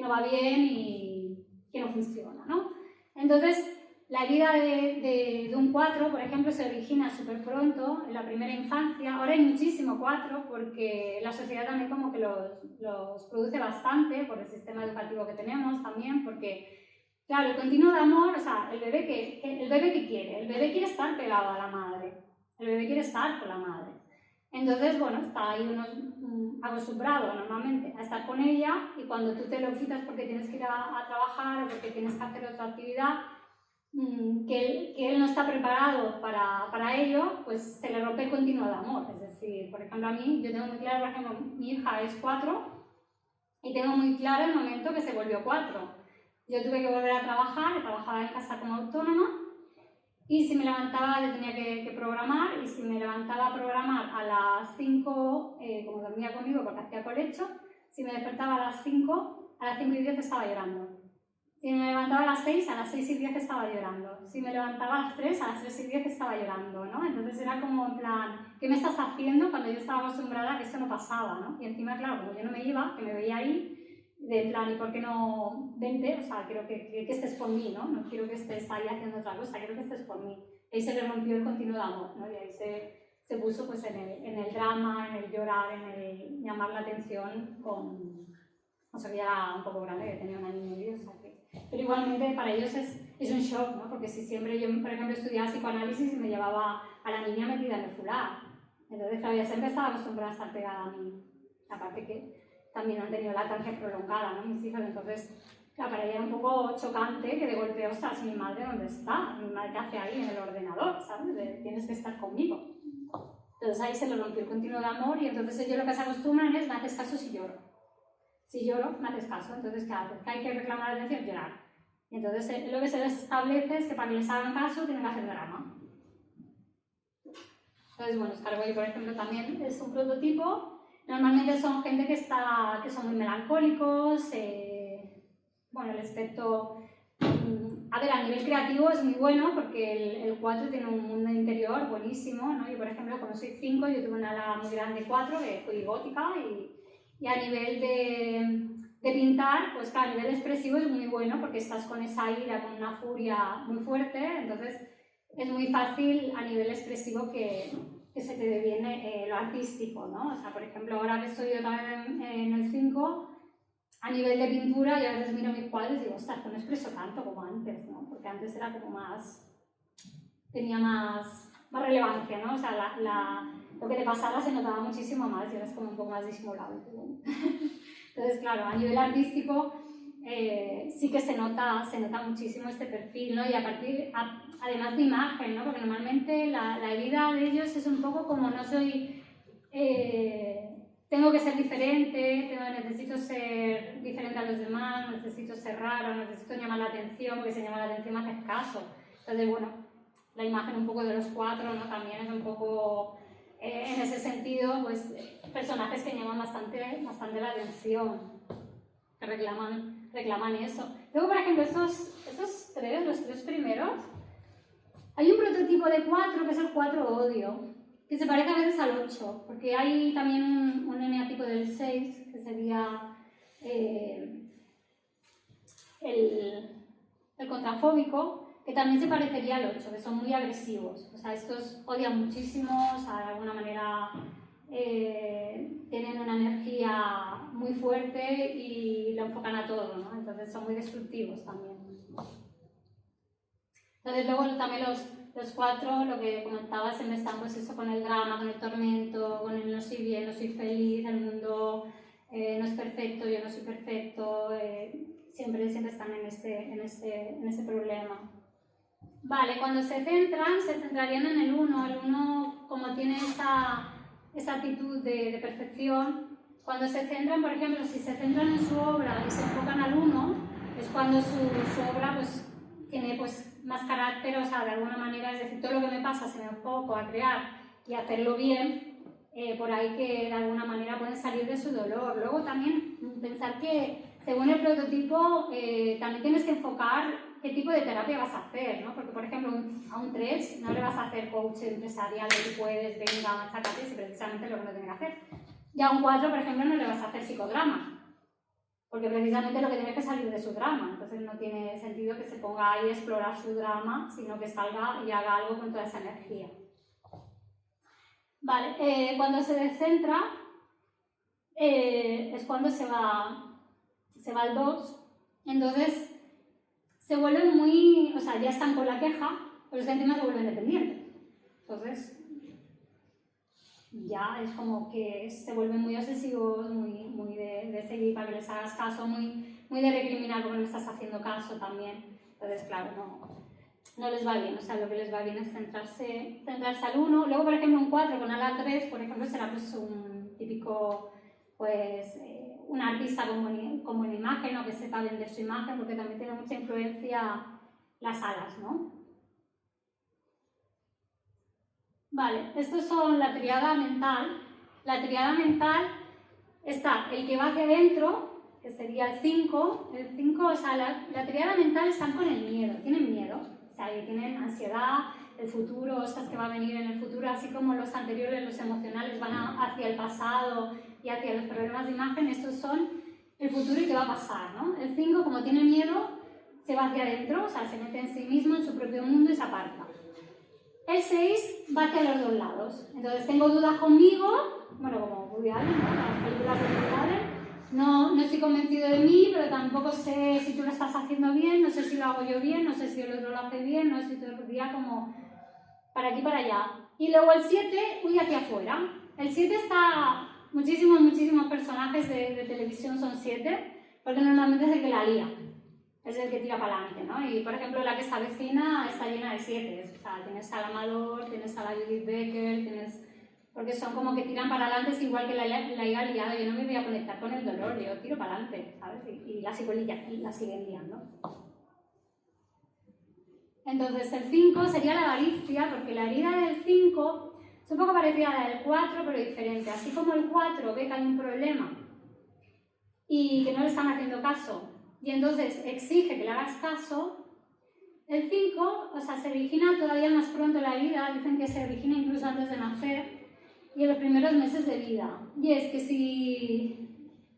no va bien y que no funciona, ¿no? Entonces, la herida de un 4, por ejemplo, se origina súper pronto, en la primera infancia. Ahora hay muchísimo 4 porque la sociedad también como que los produce bastante por el sistema educativo que tenemos también, porque, claro, el continuo de amor, o sea, el bebé que quiere, el bebé quiere estar pegado a la madre, el bebé quiere estar con la madre. Entonces, bueno, está ahí acostumbrado normalmente a estar con ella y cuando tú te lo quitas porque tienes que ir a trabajar o porque tienes que hacer otra actividad que él no está preparado para ello, pues se le rompe el continuo de amor. Es decir, por ejemplo, a mí, yo tengo muy claro, por ejemplo, mi hija es 4 y tengo muy claro el momento que se volvió 4. Yo tuve que volver a trabajar, trabajaba en casa como autónoma. Y si me levantaba, yo tenía que programar, y si me levantaba a programar a las 5, como dormía conmigo porque hacía colecho, si me despertaba a las 5 y 10 estaba llorando. Si me levantaba a las 6 y 10 estaba llorando. Si me levantaba a las 3 y 10 estaba llorando, ¿no? Entonces era como en plan, ¿qué me estás haciendo? Cuando yo estaba acostumbrada a que eso no pasaba, ¿no? Y encima, claro, como yo no me iba, que me veía ahí, de plan, ¿y por qué no vente? O sea, quiero que estés por mí, ¿no? No quiero que estés ahí haciendo otra cosa, quiero que estés por mí. Ahí se le rompió el continuo de amor, ¿no? Y ahí se puso pues en el drama, en el llorar, en el llamar la atención con... O sea, que ya era un poco grande, que tenía un año y medio, o sea que... Pero igualmente para ellos es un shock, ¿no? Porque si siempre yo, por ejemplo, estudiaba psicoanálisis y me llevaba a la niña metida en el fular. Entonces, claro, ya siempre estaba acostumbrada a estar pegada a mí. Aparte que también han tenido lactancia prolongada, ¿no? Mis hijos, entonces, claro, para ella era un poco chocante que de golpe, ostras, mi madre, ¿dónde está? Mi madre, ¿qué hace ahí en el ordenador? ¿Sabes? Tienes que estar conmigo. Entonces ahí se le rompió el continuo de amor y entonces ellos lo que se acostumbran es, me haces caso si lloro. Si lloro, me haces caso. Entonces, ¿qué haces? ¿Qué hay que reclamar la atención? Llorar. Y entonces lo que se les establece es que para que les hagan caso tienen que hacer drama. Entonces, bueno, Starboy, por ejemplo, también es un prototipo. Normalmente son gente que son muy melancólicos. Bueno, el aspecto... A ver, a nivel creativo es muy bueno porque el 4 tiene un mundo interior buenísimo, ¿no? Yo, por ejemplo, como soy 5, yo tuve una ala muy grande 4, que fui gótica, y a nivel de pintar, pues claro, a nivel expresivo es muy bueno porque estás con esa ira, con una furia muy fuerte, entonces es muy fácil a nivel expresivo que que se te dé bien lo artístico, ¿no? O sea, por ejemplo, ahora que estoy yo también en el 5, a nivel de pintura, yo a veces miro mis cuadros y digo, ostras, no expreso tanto como antes, ¿no? Porque antes era como más, tenía más relevancia, ¿no? O sea, lo que te pasaba se notaba muchísimo más y ahora es como un poco más disimulado. Entonces, claro, a nivel artístico sí que se nota muchísimo este perfil, ¿no? Y además de imagen, ¿no? Porque normalmente la herida de ellos es un poco como no soy... tengo que ser diferente, necesito ser diferente a los demás, necesito ser raro, necesito llamar la atención, porque si llama la atención me haces caso. Entonces, bueno, la imagen un poco de los 4, ¿no? También es un poco, en ese sentido, pues, personajes que llaman bastante la atención, que reclaman eso. Luego, por ejemplo, los 3 primeros, hay un prototipo de 4 que es el 4 odio, que se parece a veces al 8, porque hay también un eneatipo del 6, que sería el contrafóbico, que también se parecería al 8, que son muy agresivos. O sea, estos odian muchísimo, o sea, de alguna manera tienen una energía muy fuerte y lo enfocan a todo, ¿no? Entonces son muy destructivos también. Entonces luego también los 4, lo que comentaba, siempre están pues eso con el drama, con el tormento, con el no soy bien, no soy feliz, el mundo no es perfecto, yo no soy perfecto, siempre están en ese problema. Vale, cuando se centrarían en el 1. El 1, como tiene esa actitud de perfección, cuando se centran, por ejemplo, si se centran en su obra y se enfocan al 1, es cuando su obra pues, tiene pues, más carácter, o sea, de alguna manera, es decir, todo lo que me pasa se me enfoco a crear y hacerlo bien, por ahí que de alguna manera pueden salir de su dolor. Luego también pensar que según el prototipo también tienes que enfocar qué tipo de terapia vas a hacer, ¿no? Porque, por ejemplo, a un 3 no le vas a hacer coach empresarial de tú puedes, venga, machacate, si precisamente es lo que no tiene que hacer. Y a un 4, por ejemplo, no le vas a hacer psicodrama, porque precisamente lo que tiene que salir de su drama. Entonces no tiene sentido que se ponga ahí a explorar su drama, sino que salga y haga algo con toda esa energía. Vale, cuando se descentra es cuando se va al 2, entonces se vuelven muy, o sea, ya están con la queja, pero es que encima se vuelven dependientes. Entonces, ya es como que se vuelven muy obsesivos, muy de seguir para que les hagas caso, muy de recriminar porque no estás haciendo caso también. Entonces, claro, no les va bien, o sea, lo que les va bien es centrarse al 1. Luego, por ejemplo, un 4 con ala 3, por ejemplo, será pues un típico, pues, un artista con buena imagen o que sepa vender su imagen, porque también tiene mucha influencia las alas, ¿no? Vale, estos son la triada mental. La triada mental está el que va hacia adentro, que sería el 5. El 5, o sea, la triada mental están con el miedo, tienen miedo, o sea, tienen ansiedad, el futuro, estas que va a venir en el futuro, así como los anteriores, los emocionales, van hacia el pasado y hacia los problemas de imagen. Estos son el futuro y qué va a pasar, ¿no? El 5, como tiene miedo, se va hacia adentro, o sea, se mete en sí mismo, en su propio mundo y se aparta. El 6 va hacia los dos lados. Entonces tengo dudas conmigo, bueno, como Woody Allen, ¿no? Las películas de Woody Allen. No estoy convencido de mí, pero tampoco sé si tú lo estás haciendo bien, no sé si lo hago yo bien, no sé si el otro lo hace bien, no estoy todo el día como para aquí para allá. Y luego el 7, huye hacia afuera. El 7 está... Muchísimos personajes de televisión son 7, porque normalmente es el que la lía. Es el que tira para adelante, ¿no? Y, por ejemplo, la que se avecina está llena de 7. O sea, tienes a la Amador, tienes a la Judith Becker, porque son como que tiran para adelante, es igual que la haya liado. Yo no me voy a conectar con el dolor, yo tiro para adelante, ¿sabes? Y la siguen liando. Entonces, el 5 sería la avaricia, porque la herida del 5 es un poco parecida a la del 4, pero diferente. Así como el 4 ve que hay un problema y que no le están haciendo caso, y entonces exige que le hagas caso, el 5, o sea, se origina todavía más pronto la herida, dicen que se origina incluso antes de nacer y en los primeros meses de vida. Y es que si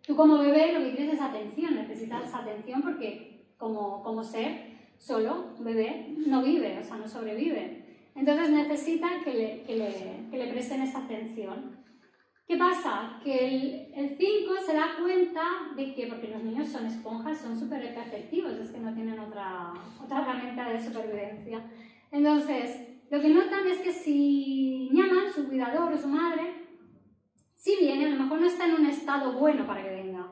tú como bebé lo que quieres es atención, necesitas atención porque como ser solo, un bebé no vive, o sea, no sobrevive. Entonces necesita que le presten esa atención. ¿Qué pasa? Que el 5 se da cuenta de que, porque los niños son esponjas, son súper perceptivos, es que no tienen otra herramienta de supervivencia. Entonces, lo que notan es que si llaman, su cuidador o su madre, si viene, a lo mejor no está en un estado bueno para que venga.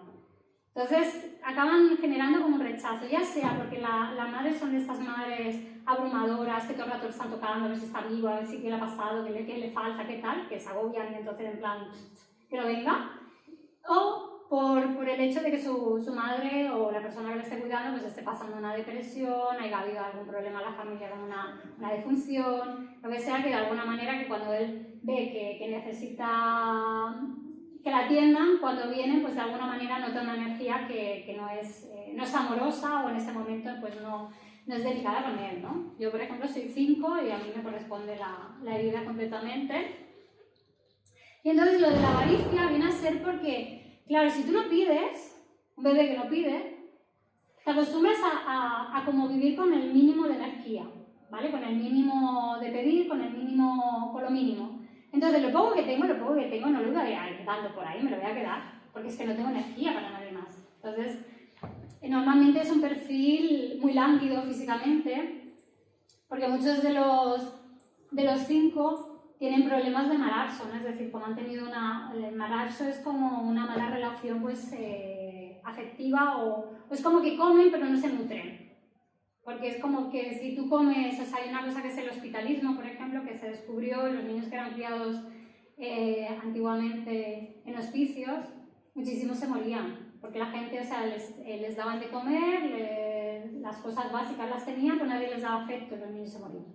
Entonces, acaban generando como un rechazo, ya sea porque la madre son de estas madres abrumadoras que todo el rato le están tocando, a ver si está viva, a ver si qué le ha pasado, qué le falta, qué tal, que se agobian y entonces en plan, que no venga. O por el hecho de que su madre o la persona que le esté cuidando pues esté pasando una depresión, haya habido algún problema en la familia con una defunción, lo que sea, que de alguna manera que cuando él ve que necesita que la atiendan, cuando vienen, pues de alguna manera nota una energía que no es amorosa o en ese momento pues no es delicada con él, ¿no? Yo, por ejemplo, soy 5 y a mí me corresponde la herida completamente. Y entonces lo de la avaricia viene a ser porque, claro, si tú no pides, un bebé que no pide, te acostumbras a como vivir con el mínimo de energía, ¿vale? Con el mínimo de pedir, con lo mínimo. Entonces, lo poco que tengo no lo voy a ir dando por ahí, me lo voy a quedar, porque es que no tengo energía para nadie más. Entonces, normalmente es un perfil muy lánguido físicamente, porque muchos de los 5 tienen problemas de mararso, ¿no? Es decir, como han tenido el mararso es como una mala relación pues, afectiva o es como que comen pero no se nutren. Porque es como que si tú comes, o sea, hay una cosa que es el hospitalismo, por ejemplo, que se descubrió en los niños que eran criados antiguamente en hospicios, muchísimos se morían, porque la gente, o sea, les daban de comer, las cosas básicas las tenían, pero nadie les daba afecto y los niños se morían.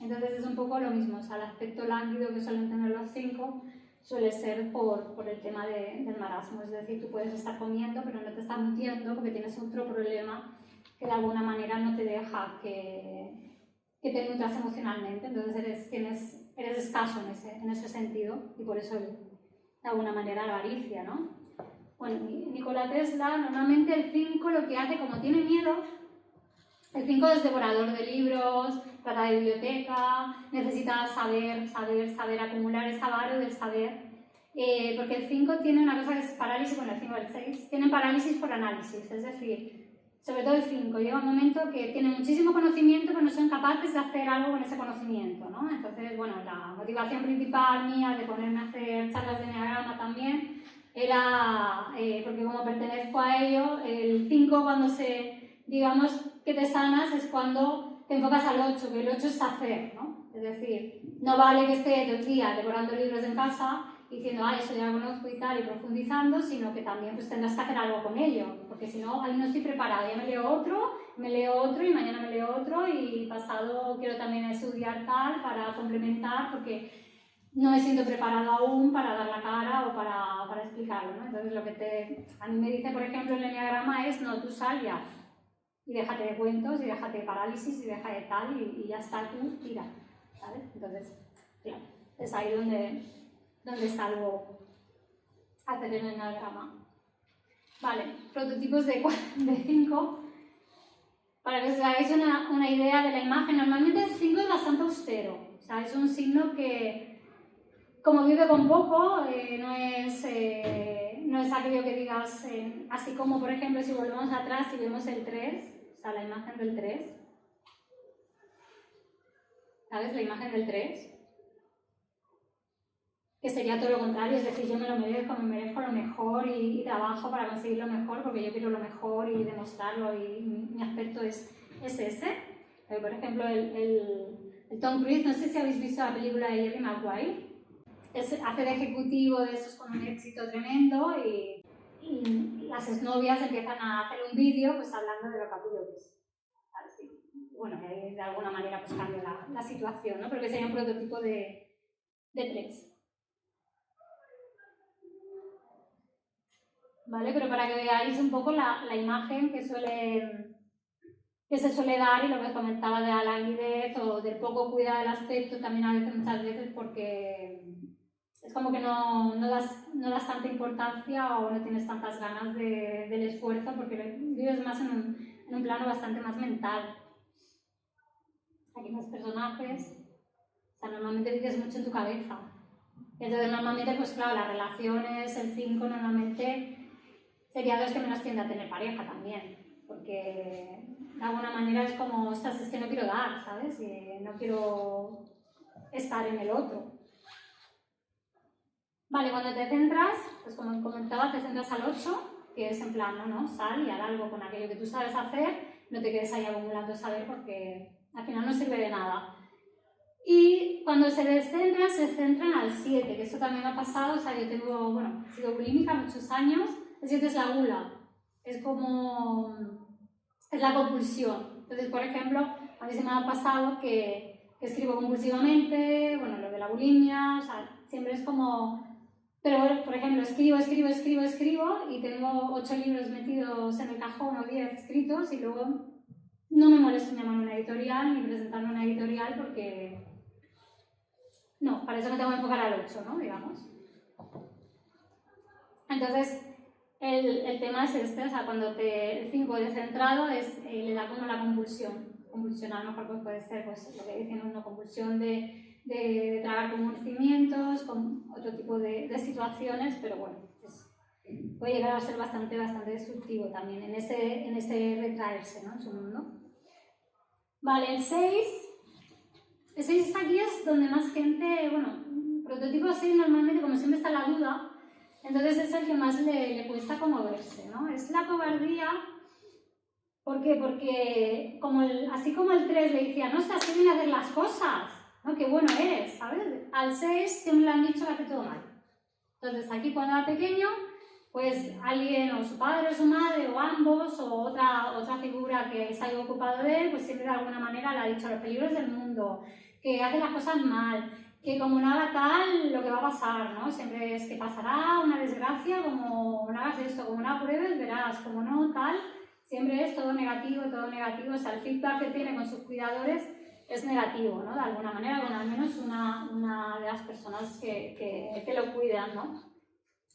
Entonces es un poco lo mismo, o sea, el aspecto lánguido que suelen tener los 5 suele ser por el tema del marasmo, es decir, tú puedes estar comiendo pero no te estás nutriendo porque tienes otro problema que de alguna manera no te deja que te nutras emocionalmente, entonces eres escaso en ese sentido y por eso de alguna manera la avaricia, ¿no? Bueno, Nikola Tesla, normalmente el 5 lo que hace, como tiene miedo, el 5 es devorador de libros, trata de biblioteca, necesita saber, acumular ese avaro del saber, porque el 5 tiene una cosa que es parálisis, bueno, el 5 y el 6, tienen parálisis por análisis, es decir, sobre todo el 5, llega un momento que tiene muchísimo conocimiento pero no son capaces de hacer algo con ese conocimiento, ¿no? Entonces, bueno, la motivación principal mía de ponerme a hacer charlas de enneagrama también era, porque como pertenezco a ello, el 5 cuando digamos que te sanas es cuando te enfocas al 8, que el 8 es hacer, ¿no? Es decir, no vale que esté todo el día devorando libros en casa diciendo, eso ya lo conozco y tal, y profundizando, sino que también pues, tendrás que hacer algo con ello, porque si no, ahí no estoy preparada, ya me leo otro y mañana me leo otro y pasado quiero también estudiar tal para complementar, porque no me siento preparada aún para dar la cara o para explicarlo, ¿no? Entonces lo que a mí me dice, por ejemplo, el enneagrama es, no, tú sal ya, y déjate de cuentos, y déjate de parálisis, y deja de tal, y ya está, tú tira, ¿sabes? Entonces, claro, es ahí donde salgo a hacer el enneagrama. Vale, prototipos de 5. Para que os hagáis una idea de la imagen, normalmente el 5 es bastante austero, o sea, es un signo que, como vive con poco, no es aquello que digas, así como por ejemplo si volvemos atrás y vemos el 3, o sea, la imagen del 3, ¿sabes? La imagen del 3, que sería todo lo contrario, es decir, yo me merezco lo mejor y trabajo para conseguir lo mejor porque yo quiero lo mejor y demostrarlo y mi aspecto es ese. Por ejemplo, el Tom Cruise, no sé si habéis visto la película de Jerry Maguire, hace de ejecutivo de esos con un éxito tremendo y las exnovias empiezan a hacer un vídeo pues hablando de lo capullo que es. Bueno, de alguna manera pues cambia la situación, ¿no? Porque sería un prototipo de 3. ¿Vale? Pero para que veáis un poco la imagen que se suele dar y lo que comentaba de la languidez o del poco cuidado del aspecto también a veces, muchas veces, porque es como que no das tanta importancia o no tienes tantas ganas del esfuerzo porque vives más en un plano bastante más mental. Aquí más personajes. sea, normalmente vives mucho en tu cabeza. Entonces, normalmente, pues claro, las relaciones, el 5 normalmente sería de los que menos tiende a tener pareja también. Porque de alguna manera es como, ostras, es que no quiero dar, ¿sabes? Y no quiero estar en el otro. Vale, cuando te centras, pues como comentaba, te centras al 8, que es en plan, no, sal y haz algo con aquello que tú sabes hacer, no te quedes ahí acumulando saber porque al final no sirve de nada. Y cuando se descentran, se centran al 7, que eso también me ha pasado, o sea, yo tengo, bueno, he sido bulímica muchos años, el 7 es la gula, es como, es la compulsión. Entonces, por ejemplo, a mí se me ha pasado que escribo compulsivamente, bueno, lo de la bulimia, o sea, siempre es como... Pero, bueno, por ejemplo, escribo y tengo 8 libros metidos en el cajón o 10 escritos y luego no me molesto en llamar a una editorial ni presentarme a una editorial porque... No, para eso me tengo que enfocar al 8, ¿no? Digamos. Entonces, el tema es este, o sea, cuando el 5 descentrado le da como la convulsión. Convulsionar, a lo mejor pues puede ser pues, lo que dicen, una convulsión de tragar conocimientos, con otro tipo de situaciones, pero bueno, puede llegar a ser bastante destructivo también en ese retraerse, ¿no? En su mundo. Vale, el 6 aquí es donde más gente, bueno, prototipo 6 normalmente, como siempre está la duda, entonces es el que más le cuesta como verse, ¿no? Es la cobardía. ¿Por qué? Porque así como el 3 le decía, no estás bien a hacer las cosas, ¿no? Qué bueno eres, ¿sabes? Al 6 siempre le han dicho que hace todo mal. Entonces aquí cuando era pequeño, pues alguien, o su padre o su madre, o ambos, o otra figura que se haya ocupado de él, pues siempre de alguna manera le ha dicho los peligros del mundo, que hace las cosas mal, que como no haga tal, lo que va a pasar, ¿no? Siempre es que pasará una desgracia, como no hagas esto, como no apruebes, verás, como no tal, siempre es todo negativo, o sea, el feedback que tiene con sus cuidadores es negativo, ¿no? De alguna manera, con al menos una de las personas que lo cuidan, ¿no?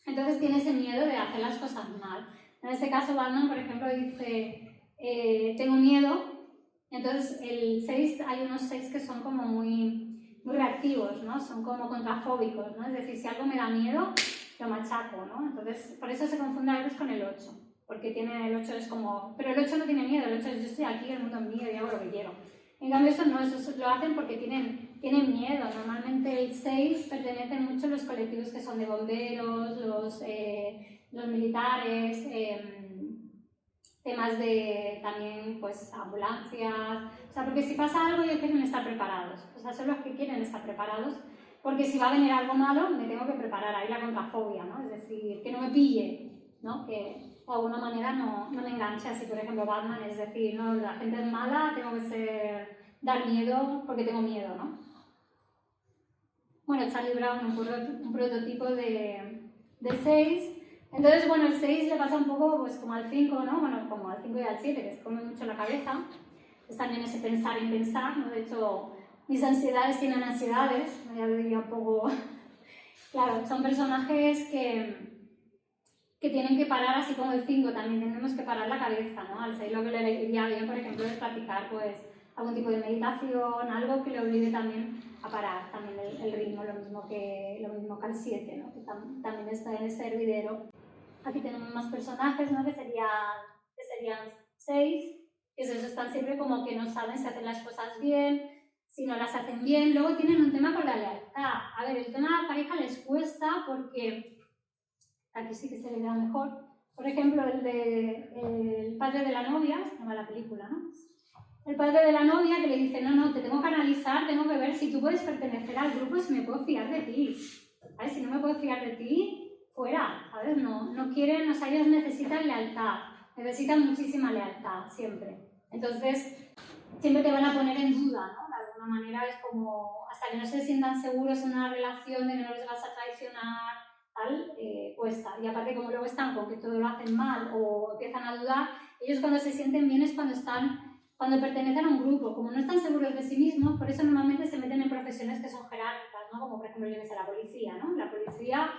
Entonces tiene ese miedo de hacer las cosas mal. En este caso, Batman, por ejemplo, dice, tengo miedo. Entonces, el 6, hay unos 6 que son como muy reactivos, ¿no? Son como contrafóbicos, ¿no? Es decir, si algo me da miedo, lo machaco, ¿no? Entonces, por eso se confunde a veces con el 8, porque el 8 es como... Pero el 8 no tiene miedo, el 8 es yo estoy aquí, el mundo es mío y hago lo que quiero. En cambio, eso no, eso lo hacen porque tienen miedo. Normalmente el 6 pertenecen mucho a los colectivos que son de bomberos, los militares, temas de también pues ambulancias, o sea, porque si pasa algo ellos quieren estar preparados, o sea, son los que quieren estar preparados, porque si va a venir algo malo me tengo que preparar, ahí la contrafobia, ¿no? Es decir, que no me pille, ¿no? Que de alguna manera no me enganche, así por ejemplo Batman, es decir, no, la gente es mala, tengo que dar miedo porque tengo miedo, ¿no? Bueno, Charlie Brown, un prototipo de 6. Entonces, bueno, el 6 le pasa un poco pues, como al 5, ¿no? Bueno, como al 5 y al 7, que se come mucho la cabeza. Es también ese pensar y pensar, ¿no? De hecho, mis ansiedades tienen ansiedades, ¿no? Ya lo diría un poco... Claro, son personajes que tienen que parar, así como el 5, también tenemos que parar la cabeza, ¿no? Al 6 lo que le iría bien, por ejemplo, es practicar, pues, algún tipo de meditación, algo que le obligue también a parar también el ritmo, lo mismo que al 7, ¿no? Que también está en ese hervidero. Aquí tenemos más personajes, ¿no? que serían 6, que esos están siempre como que no saben si hacen las cosas bien, si no las hacen bien. Luego tienen un tema con la lealtad. A ver, el tema de la pareja les cuesta porque aquí sí que se le da mejor. Por ejemplo, el padre de la novia, se llama la película, ¿no? El padre de la novia que le dice, no, te tengo que analizar, tengo que ver si tú puedes pertenecer al grupo y si me puedo fiar de ti. ¿Sabes? Si no me puedo fiar de ti, fuera, ¿sabes? No quieren, o sea, ellos necesitan lealtad, necesitan muchísima lealtad, siempre. Entonces, siempre te van a poner en duda, ¿no? De alguna manera es como, hasta que no se sientan seguros en una relación de que no les vas a traicionar, tal, cuesta. Y aparte, como luego están con que todo lo hacen mal o empiezan a dudar, ellos cuando se sienten bien es cuando pertenecen a un grupo. Como no están seguros de sí mismos, por eso normalmente se meten en profesiones que son jerárquicas, ¿no? Como por ejemplo, yo que sé, la policía, ¿no? La policía,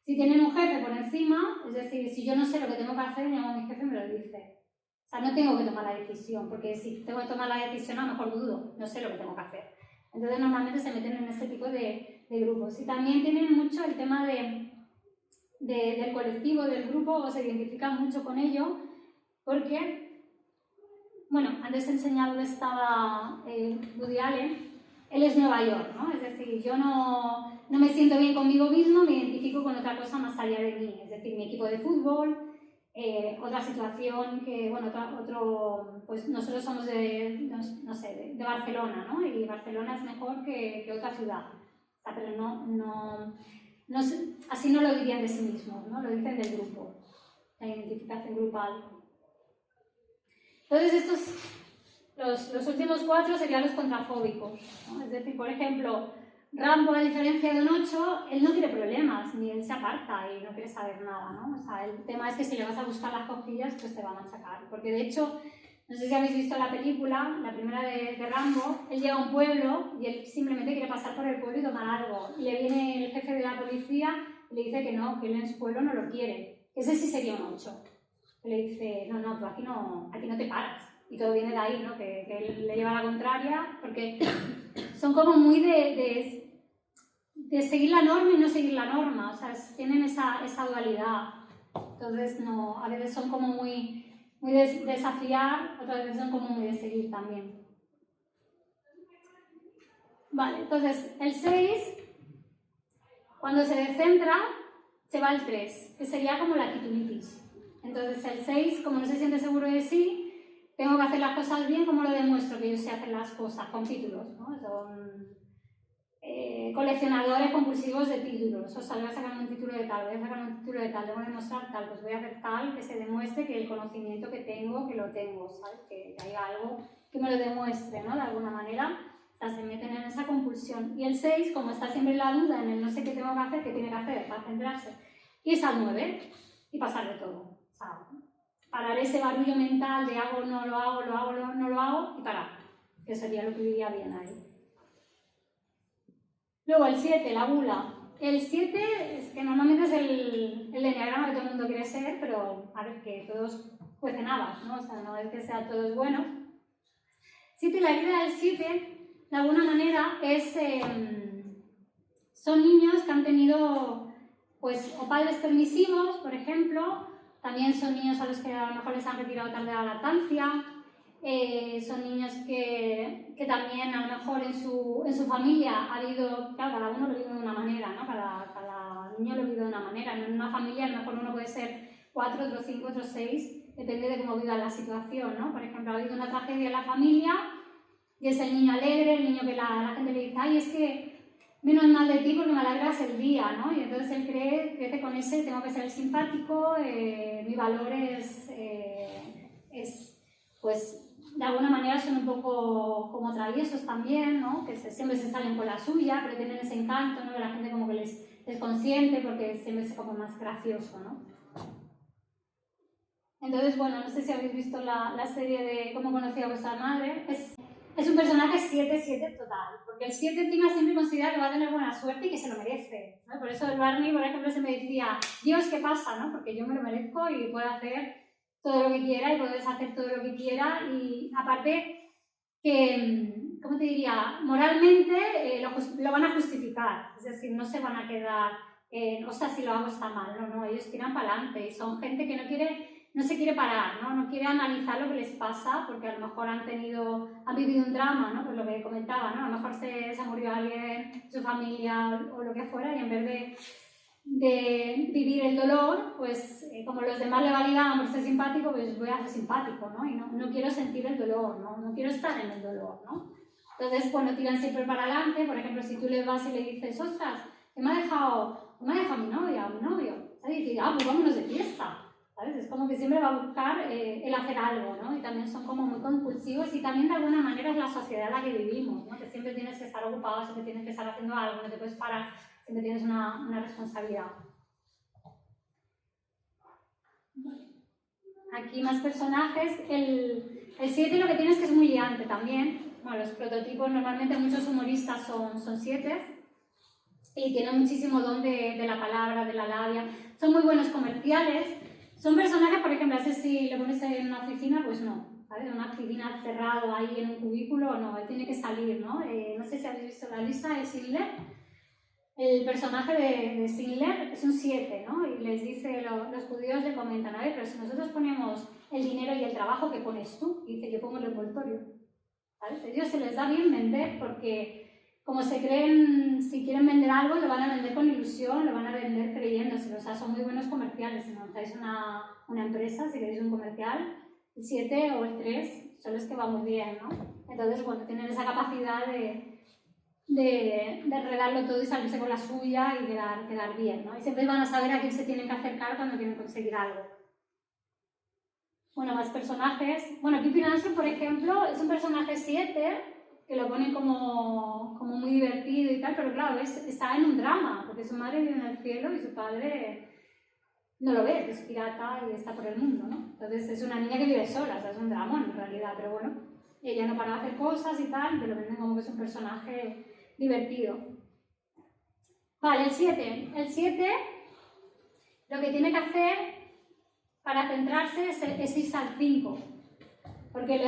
si tienen un jefe por encima, es decir, si yo no sé lo que tengo que hacer, llamo a mi jefe y me lo dice. O sea, no tengo que tomar la decisión, porque si tengo que tomar la decisión, a lo mejor dudo, no sé lo que tengo que hacer. Entonces normalmente se meten en este tipo de grupos. Y también tienen mucho el tema del colectivo, del grupo, o se identifican mucho con ello, porque, bueno, antes he enseñado dónde estaba Woody Allen. Él es Nueva York, ¿no? Es decir, yo no me siento bien conmigo mismo, me identifico con otra cosa más allá de mí. Es decir, mi equipo de fútbol, otra situación que, bueno, pues nosotros somos de Barcelona, ¿no? Y Barcelona es mejor que otra ciudad. O sea, pero no, así no lo dirían de sí mismos, ¿no? Lo dicen del grupo, la identificación grupal. Entonces los últimos 4 serían los contrafóbicos, ¿no? Es decir, por ejemplo, Rambo, a diferencia de un 8, él no quiere problemas, ni él se aparta y no quiere saber nada, ¿no? O sea, el tema es que si le vas a buscar las cosquillas, pues te va a machacar. Porque de hecho, no sé si habéis visto la película, la primera de Rambo, él llega a un pueblo y él simplemente quiere pasar por el pueblo y tomar algo. Y le viene el jefe de la policía y le dice que no, que él en su pueblo no lo quiere. Ese sí sería un 8. Le dice, no, tú aquí no te paras. Y todo viene de ahí, ¿no? Que él le lleva la contraria, porque son como muy de seguir la norma y no seguir la norma, o sea, tienen esa dualidad. Entonces, no, a veces son como muy de desafiar, otras veces son como muy de seguir también. Vale, entonces, el 6, cuando se descentra, se va al 3, que sería como la titulitis. Entonces, el 6, como no se siente seguro de sí, tengo que hacer las cosas bien, ¿cómo lo demuestro que yo sé hacer las cosas? Con títulos, ¿no? Son coleccionadores compulsivos de títulos. O sea, voy a sacar un título de tal, voy a sacar un título de tal, tengo que demostrar tal, pues voy a hacer tal, que se demuestre que el conocimiento que tengo, que lo tengo, ¿sabes? Que haya algo que me lo demuestre, ¿no? De alguna manera. O sea, se meten en esa compulsión. Y el 6, como está siempre la duda en el no sé qué tengo que hacer, qué tiene que hacer para centrarse, y es al 9, y pasar de todo. O sea, parar ese barullo mental de hago, no lo hago, lo hago, no lo hago, y parar. Que sería lo que iría bien ahí. Luego el 7, la gula. El 7 es que normalmente es el enneagrama que todo el mundo quiere ser, pero a ver, que todos cuecen habas, ¿no? O sea, no es que sean todos buenos. 7, la vida del 7, de alguna manera, son niños que han tenido, pues, o padres permisivos, por ejemplo, también son niños a los que a lo mejor les han retirado tarde la lactancia, son niños que también a lo mejor en su familia ha habido, claro, cada uno lo vive de una manera, ¿no? Cada niño lo vive de una manera. En una familia a lo mejor uno puede ser 4, otro 5, otro 6, depende de cómo viva la situación, ¿no? Por ejemplo, ha habido una tragedia en la familia y es el niño alegre, el niño que la gente le dice, ay, es que menos mal de ti porque me alegras el día, ¿no? Y entonces él crece con ese, tengo que ser simpático, mi valor es pues, de alguna manera son un poco como traviesos también, ¿no? Que siempre se salen con la suya, pero tienen ese encanto, ¿no? Que la gente como que les consiente porque siempre es como más gracioso, ¿no? Entonces, bueno, no sé si habéis visto la serie de Cómo conocí a vuestra madre. Es un personaje 7-7 total, porque el 7 encima siempre considera que va a tener buena suerte y que se lo merece, ¿no? Por eso el Barney, por ejemplo, se me decía, Dios, ¿qué pasa? ¿No? Porque yo me lo merezco y puedo hacer todo lo que quiera y puedo deshacer todo lo que quiera y aparte que, ¿cómo te diría? Moralmente lo van a justificar, es decir, no se van a quedar, o sea, si lo hago está mal, no, ellos tiran para adelante y son gente que no se quiere parar, no quiere analizar lo que les pasa porque a lo mejor han vivido un drama, ¿no? Pues lo que comentaba, ¿no? A lo mejor se murió alguien, su familia o lo que fuera y en vez de vivir el dolor, pues como los demás le validaban por ser simpático, pues voy a ser simpático, ¿no? Y no quiero sentir el dolor, no quiero estar en el dolor, ¿no? Entonces, bueno, tiran siempre para adelante. Por ejemplo, si tú le vas y le dices, ostras, que me ha dejado mi novia o mi novio, ¿sabes? Y te dice, pues vámonos de fiesta, ¿sabes? Es como que siempre va a buscar el hacer algo, ¿no? Y también son como muy compulsivos y también de alguna manera es la sociedad en la que vivimos, ¿no? Que siempre tienes que estar ocupado, siempre tienes que estar haciendo algo, no te puedes parar, siempre tienes una responsabilidad. Aquí más personajes. El 7 lo que tiene es que es muy liante también. Bueno, los prototipos normalmente muchos humoristas son 7 y tienen muchísimo don de la palabra, de la labia. Son muy buenos comerciales. Son personajes, por ejemplo, si lo pones en una oficina, pues no. ¿sabes? Una oficina cerrado ahí en un cubículo, no, él tiene que salir, ¿no? No sé si habéis visto la lista de Schindler. El personaje de Schindler es un 7, ¿no? Y les dice, los judíos le comentan, a ver, pero si nosotros ponemos el dinero y el trabajo que pones tú, y dice, yo pongo el envoltorio. ¿Sabes? A ellos se les da bien vender porque como se creen, si quieren vender algo, lo van a vender con ilusión, lo van a vender creyéndose, o sea, son muy buenos comerciales. Si montáis una empresa, si queréis un comercial, el 7 o el 3 son los que van muy bien, ¿no? Entonces, bueno, tienen esa capacidad de enredarlo todo y salirse con la suya y quedar bien, ¿no? Y siempre van a saber a quién se tienen que acercar cuando quieren conseguir algo. Bueno, más personajes. Bueno, Pippi Langström, por ejemplo, es un personaje 7, que lo ponen como muy divertido y tal, pero claro, está en un drama, porque su madre vive en el cielo y su padre no lo ve, es pirata y está por el mundo, ¿no? Entonces es una niña que vive sola, o sea, es un drama en realidad, pero bueno, ella no para de hacer cosas y tal, pero lo venden como que es un personaje divertido. Vale, el 7. El 7 lo que tiene que hacer para centrarse es irse al 5, porque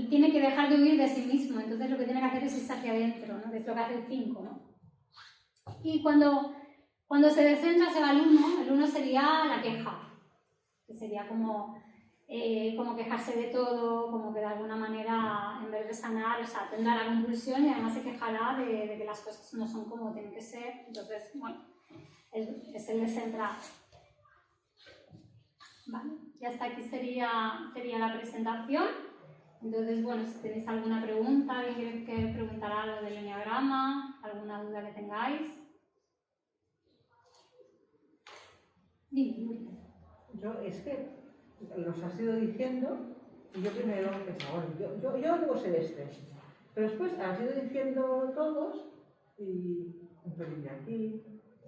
tiene que dejar de huir de sí mismo, entonces lo que tiene que hacer es irse hacia adentro, ¿no? Que es lo que hace el 5, ¿no? Y cuando se descentra se va al 1, el 1 sería la queja, que sería como quejarse de todo, como que de alguna manera, en vez de sanar, o sea, tendrá la compulsión y además se quejará de que las cosas no son como tienen que ser. Entonces, bueno, es el descentrar. Vale, y hasta aquí sería la presentación. Entonces, bueno, si tenéis alguna pregunta, alguien quiere preguntar algo del enneagrama, alguna duda que tengáis. Dime. Yo es que los has ido diciendo y yo primero pensaba, bueno, yo debo ser este. Pero después has ido diciendo todos y un pelín de aquí,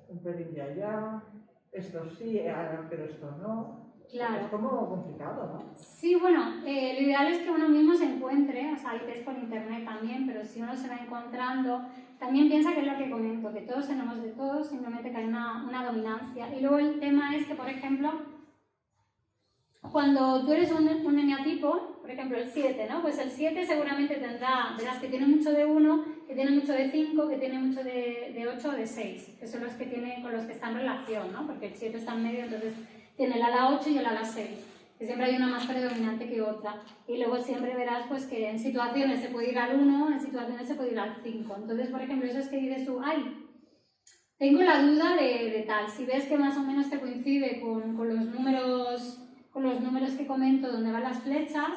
un pelín de allá, esto sí, pero esto no. Claro. Es como complicado, ¿no? Sí, bueno, lo ideal es que uno mismo se encuentre, o sea, hay test por internet también, pero si uno se va encontrando, también piensa que es lo que comento, que todos tenemos de todos, simplemente que hay una dominancia. Y luego el tema es que, por ejemplo, cuando tú eres un eneatipo, por ejemplo el 7, ¿no? Pues el 7 seguramente verás que tiene mucho de 1, que tiene mucho de 5, que tiene mucho de 8 o de 6, que son los que tiene con los que está en relación, ¿no? Porque el 7 está en medio, entonces tiene el ala 8 y el ala 6, que siempre hay una más predominante que otra. Y luego siempre verás pues, que en situaciones se puede ir al 1, en situaciones se puede ir al 5. Entonces, por ejemplo, eso es que dices tú, ay, tengo la duda de tal. Si ves que más o menos te coincide con los números que comento donde van las flechas,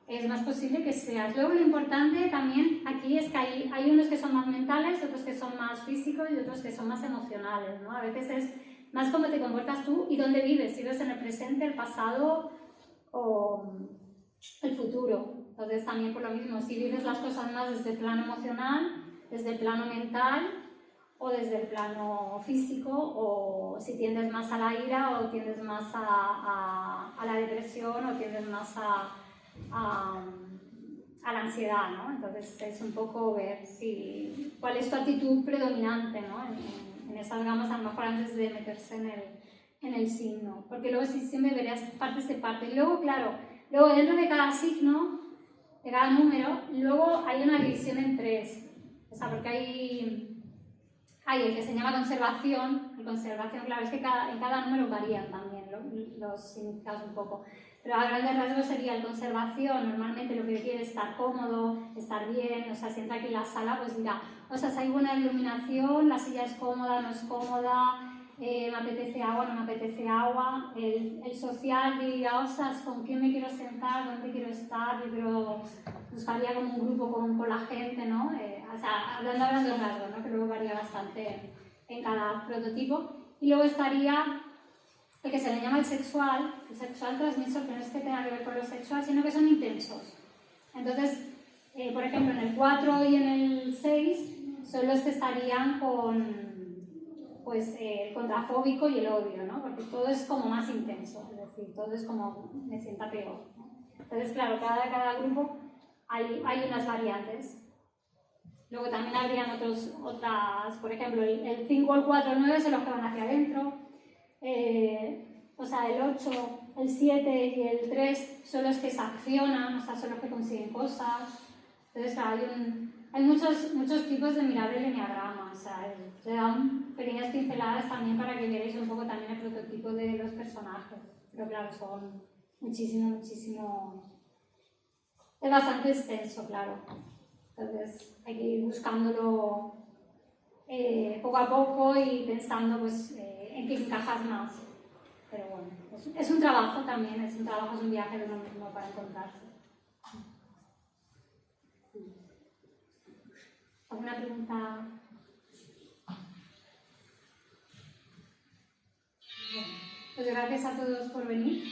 es más posible que seas. Luego lo importante también aquí es que hay unos que son más mentales, otros que son más físicos y otros que son más emocionales, ¿no? A veces es más cómo te comportas tú y dónde vives, si vives en el presente, el pasado o el futuro. Entonces también por lo mismo, si vives las cosas más desde el plano emocional, desde el plano mental o desde el plano físico, o si tiendes más a la ira o tiendes más a la depresión o tiendes más a la ansiedad, ¿no? Entonces es un poco ver cuál es tu actitud predominante, ¿no? En esas gamas, a lo mejor antes de meterse en el signo, porque luego siempre verás partes de parte. Y luego, claro, dentro de cada signo, de cada número, luego hay una división en 3, o sea, porque hay el que se llama conservación, y conservación, claro, es que en cada número varían también los significados un poco, pero a grandes rasgos sería el conservación, normalmente lo que quiere es estar cómodo, estar bien, o sea, si entra aquí en la sala, pues dirá, o sea, si hay buena iluminación, la silla es cómoda, no es cómoda, me apetece agua, no me apetece agua. El social diría, o sea, ¿con quién me quiero sentar? ¿Dónde quiero estar? Yo creo, buscaría como un grupo con la gente, ¿no? O sea, hablando a grandes rasgos, ¿no? Que luego varía bastante en cada prototipo. Y luego estaría el que se le llama el sexual transmisor, que no es que tenga que ver con lo sexual, sino que son intensos. Entonces, por ejemplo, en el 4 y en el 6 son los que estarían con pues el contrafóbico y el odio, ¿no? Porque todo es como más intenso, es decir, todo es como me sienta peor, ¿no? Entonces, claro, cada grupo hay unas variantes. Luego también habrían otras, por ejemplo, el 5, el 4, el 9 son los que van hacia adentro, o sea, el 8 el 7 y el 3 son los que se accionan, o sea, son los que consiguen cosas. Entonces, claro, hay muchos tipos de mirar el enneagrama, o sea, te dan pequeñas pinceladas también para que veáis un poco también el prototipo de los personajes. Pero claro, son muchísimo. Es bastante extenso, claro. Entonces, hay que ir buscándolo poco a poco y pensando pues, en qué encajas más. Pero bueno, es un trabajo también, es un viaje de uno mismo para encontrarse. ¿Alguna pregunta? Bueno, pues gracias a todos por venir.